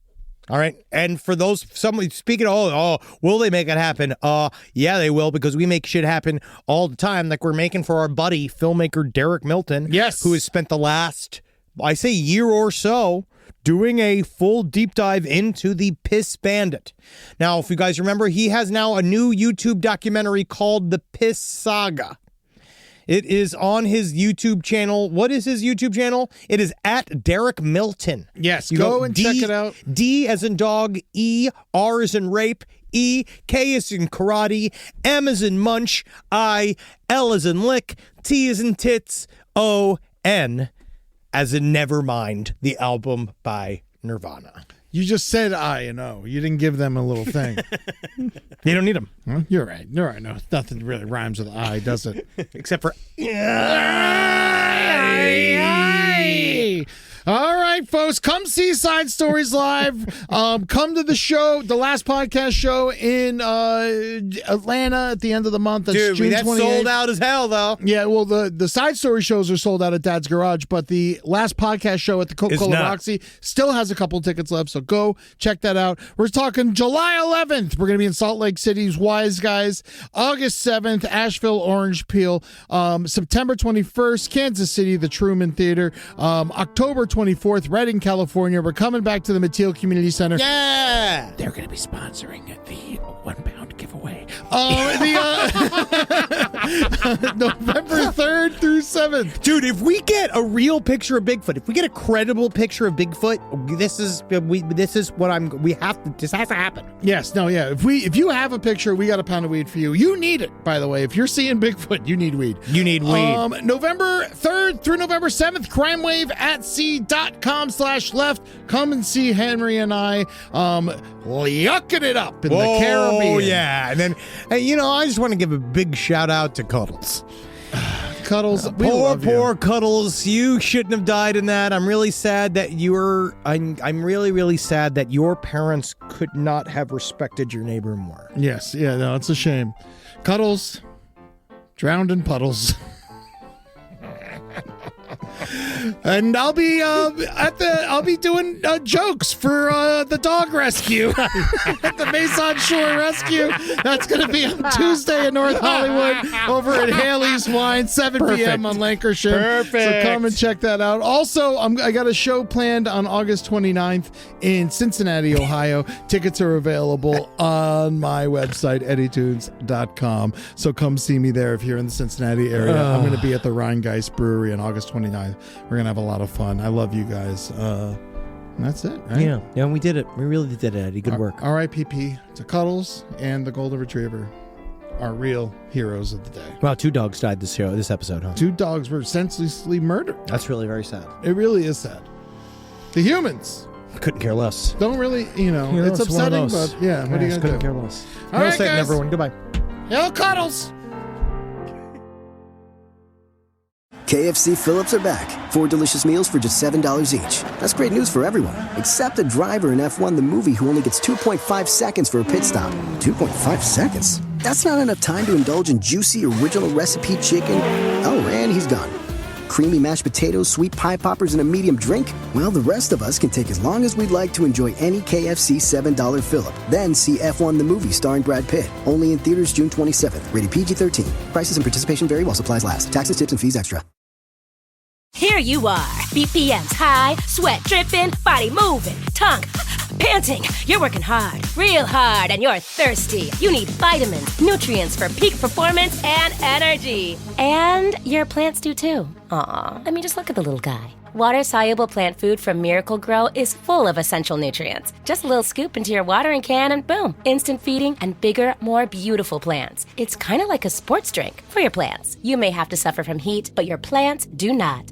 All right. And for those, somebody speaking of, will they make it happen? Yeah, they will, because we make shit happen all the time. Like we're making for our buddy, filmmaker Derek Milton. Yes. Who has spent the last, I say, year or so doing a full deep dive into the Piss Bandit. Now, if you guys remember, he has now a new YouTube documentary called The Piss Saga. It is on his YouTube channel. What is his YouTube channel? It is at Derek Milton. Yes, go and check it out. D as in dog, E, R as in rape, E, K as in karate, M as in munch, I, L as in lick, T as in tits, O, N as in Nevermind, the album by Nirvana. You just said I and O. You didn't give them a little thing. They don't need them. Huh? You're right. You're right. No, nothing really rhymes with I, does it? Except for... All right, folks, come see Side Stories Live. Come to the show, the last podcast show in Atlanta at the end of the month. That's Dude, June that's 28th. sold out as hell, though. Yeah, well, the Side Story shows are sold out at Dad's Garage, but the last podcast show at the Coca-Cola Roxy still has a couple tickets left, so go check that out. We're talking July 11th. We're going to be in Salt Lake City's Wise Guys. August 7th, Asheville, Orange Peel. September 21st, Kansas City, the Truman Theater. October 24th, Redding, California. We're coming back to the Mateel Community Center. Yeah! They're going to be sponsoring the £1 giveaway. November 3rd through 7th. Dude, if we get a real picture of Bigfoot, if we get a credible picture of Bigfoot, this is what this has to happen. Yes, no, yeah. If you have a picture, we got a pound of weed for you. You need it, by the way. If you're seeing Bigfoot, you need weed. You need weed. November 3rd through November 7th, crimewaveatsea.com/left. Come and see Henry and I yucking it up in the Caribbean. Oh, yeah. And then, I just want to give a big shout out to Cuddles. Cuddles, we love you. Poor Cuddles. You shouldn't have died in that. I'm really sad that I'm really, really sad that your parents could not have respected your neighbor more. Yes, yeah, no, it's a shame. Cuddles, drowned in puddles. And I'll be doing jokes for the dog rescue at the Mason Shore Rescue. That's going to be on Tuesday in North Hollywood over at Haley's Wine, 7 p.m. on Lancashire. Perfect. So come and check that out. Also, I got a show planned on August 29th in Cincinnati, Ohio. Tickets are available on my website, eddytunes.com. So come see me there if you're in the Cincinnati area. I'm going to be at the Rheingeist Brewery on August 29th. We're going to have a lot of fun. I love you guys. And that's it, right? Yeah, we did it. We really did it, Eddie. Good work. R.I.P.P. to Cuddles and the Golden Retriever, our real heroes of the day. Wow, 2 dogs died this episode, huh? 2 dogs were senselessly murdered. That's really very sad. It really is sad. The humans couldn't care less. Don't really, it's upsetting, but yeah, what are you going to do? Couldn't care less. All right, guys. everyone. Goodbye. Hail Cuddles! KFC Phillips are back. 4 delicious meals for just $7 each. That's great news for everyone, except the driver in F1 the movie who only gets 2.5 seconds for a pit stop. 2.5 seconds? That's not enough time to indulge in juicy original recipe chicken. Oh, and he's gone. Creamy mashed potatoes, sweet pie poppers, and a medium drink? Well, the rest of us can take as long as we'd like to enjoy any KFC $7 fill-up. Then see F1 the movie starring Brad Pitt. Only in theaters June 27th. Rated PG-13. Prices and participation vary while supplies last. Taxes, tips, and fees extra. Here you are, BPMs high, sweat dripping, body moving, tongue panting. You're working hard, real hard, and you're thirsty. You need vitamins, nutrients for peak performance and energy. And your plants do too. Aw, I mean, just look at the little guy. Water-soluble plant food from Miracle-Gro is full of essential nutrients. Just a little scoop into your watering can and boom, instant feeding and bigger, more beautiful plants. It's kind of like a sports drink for your plants. You may have to suffer from heat, but your plants do not.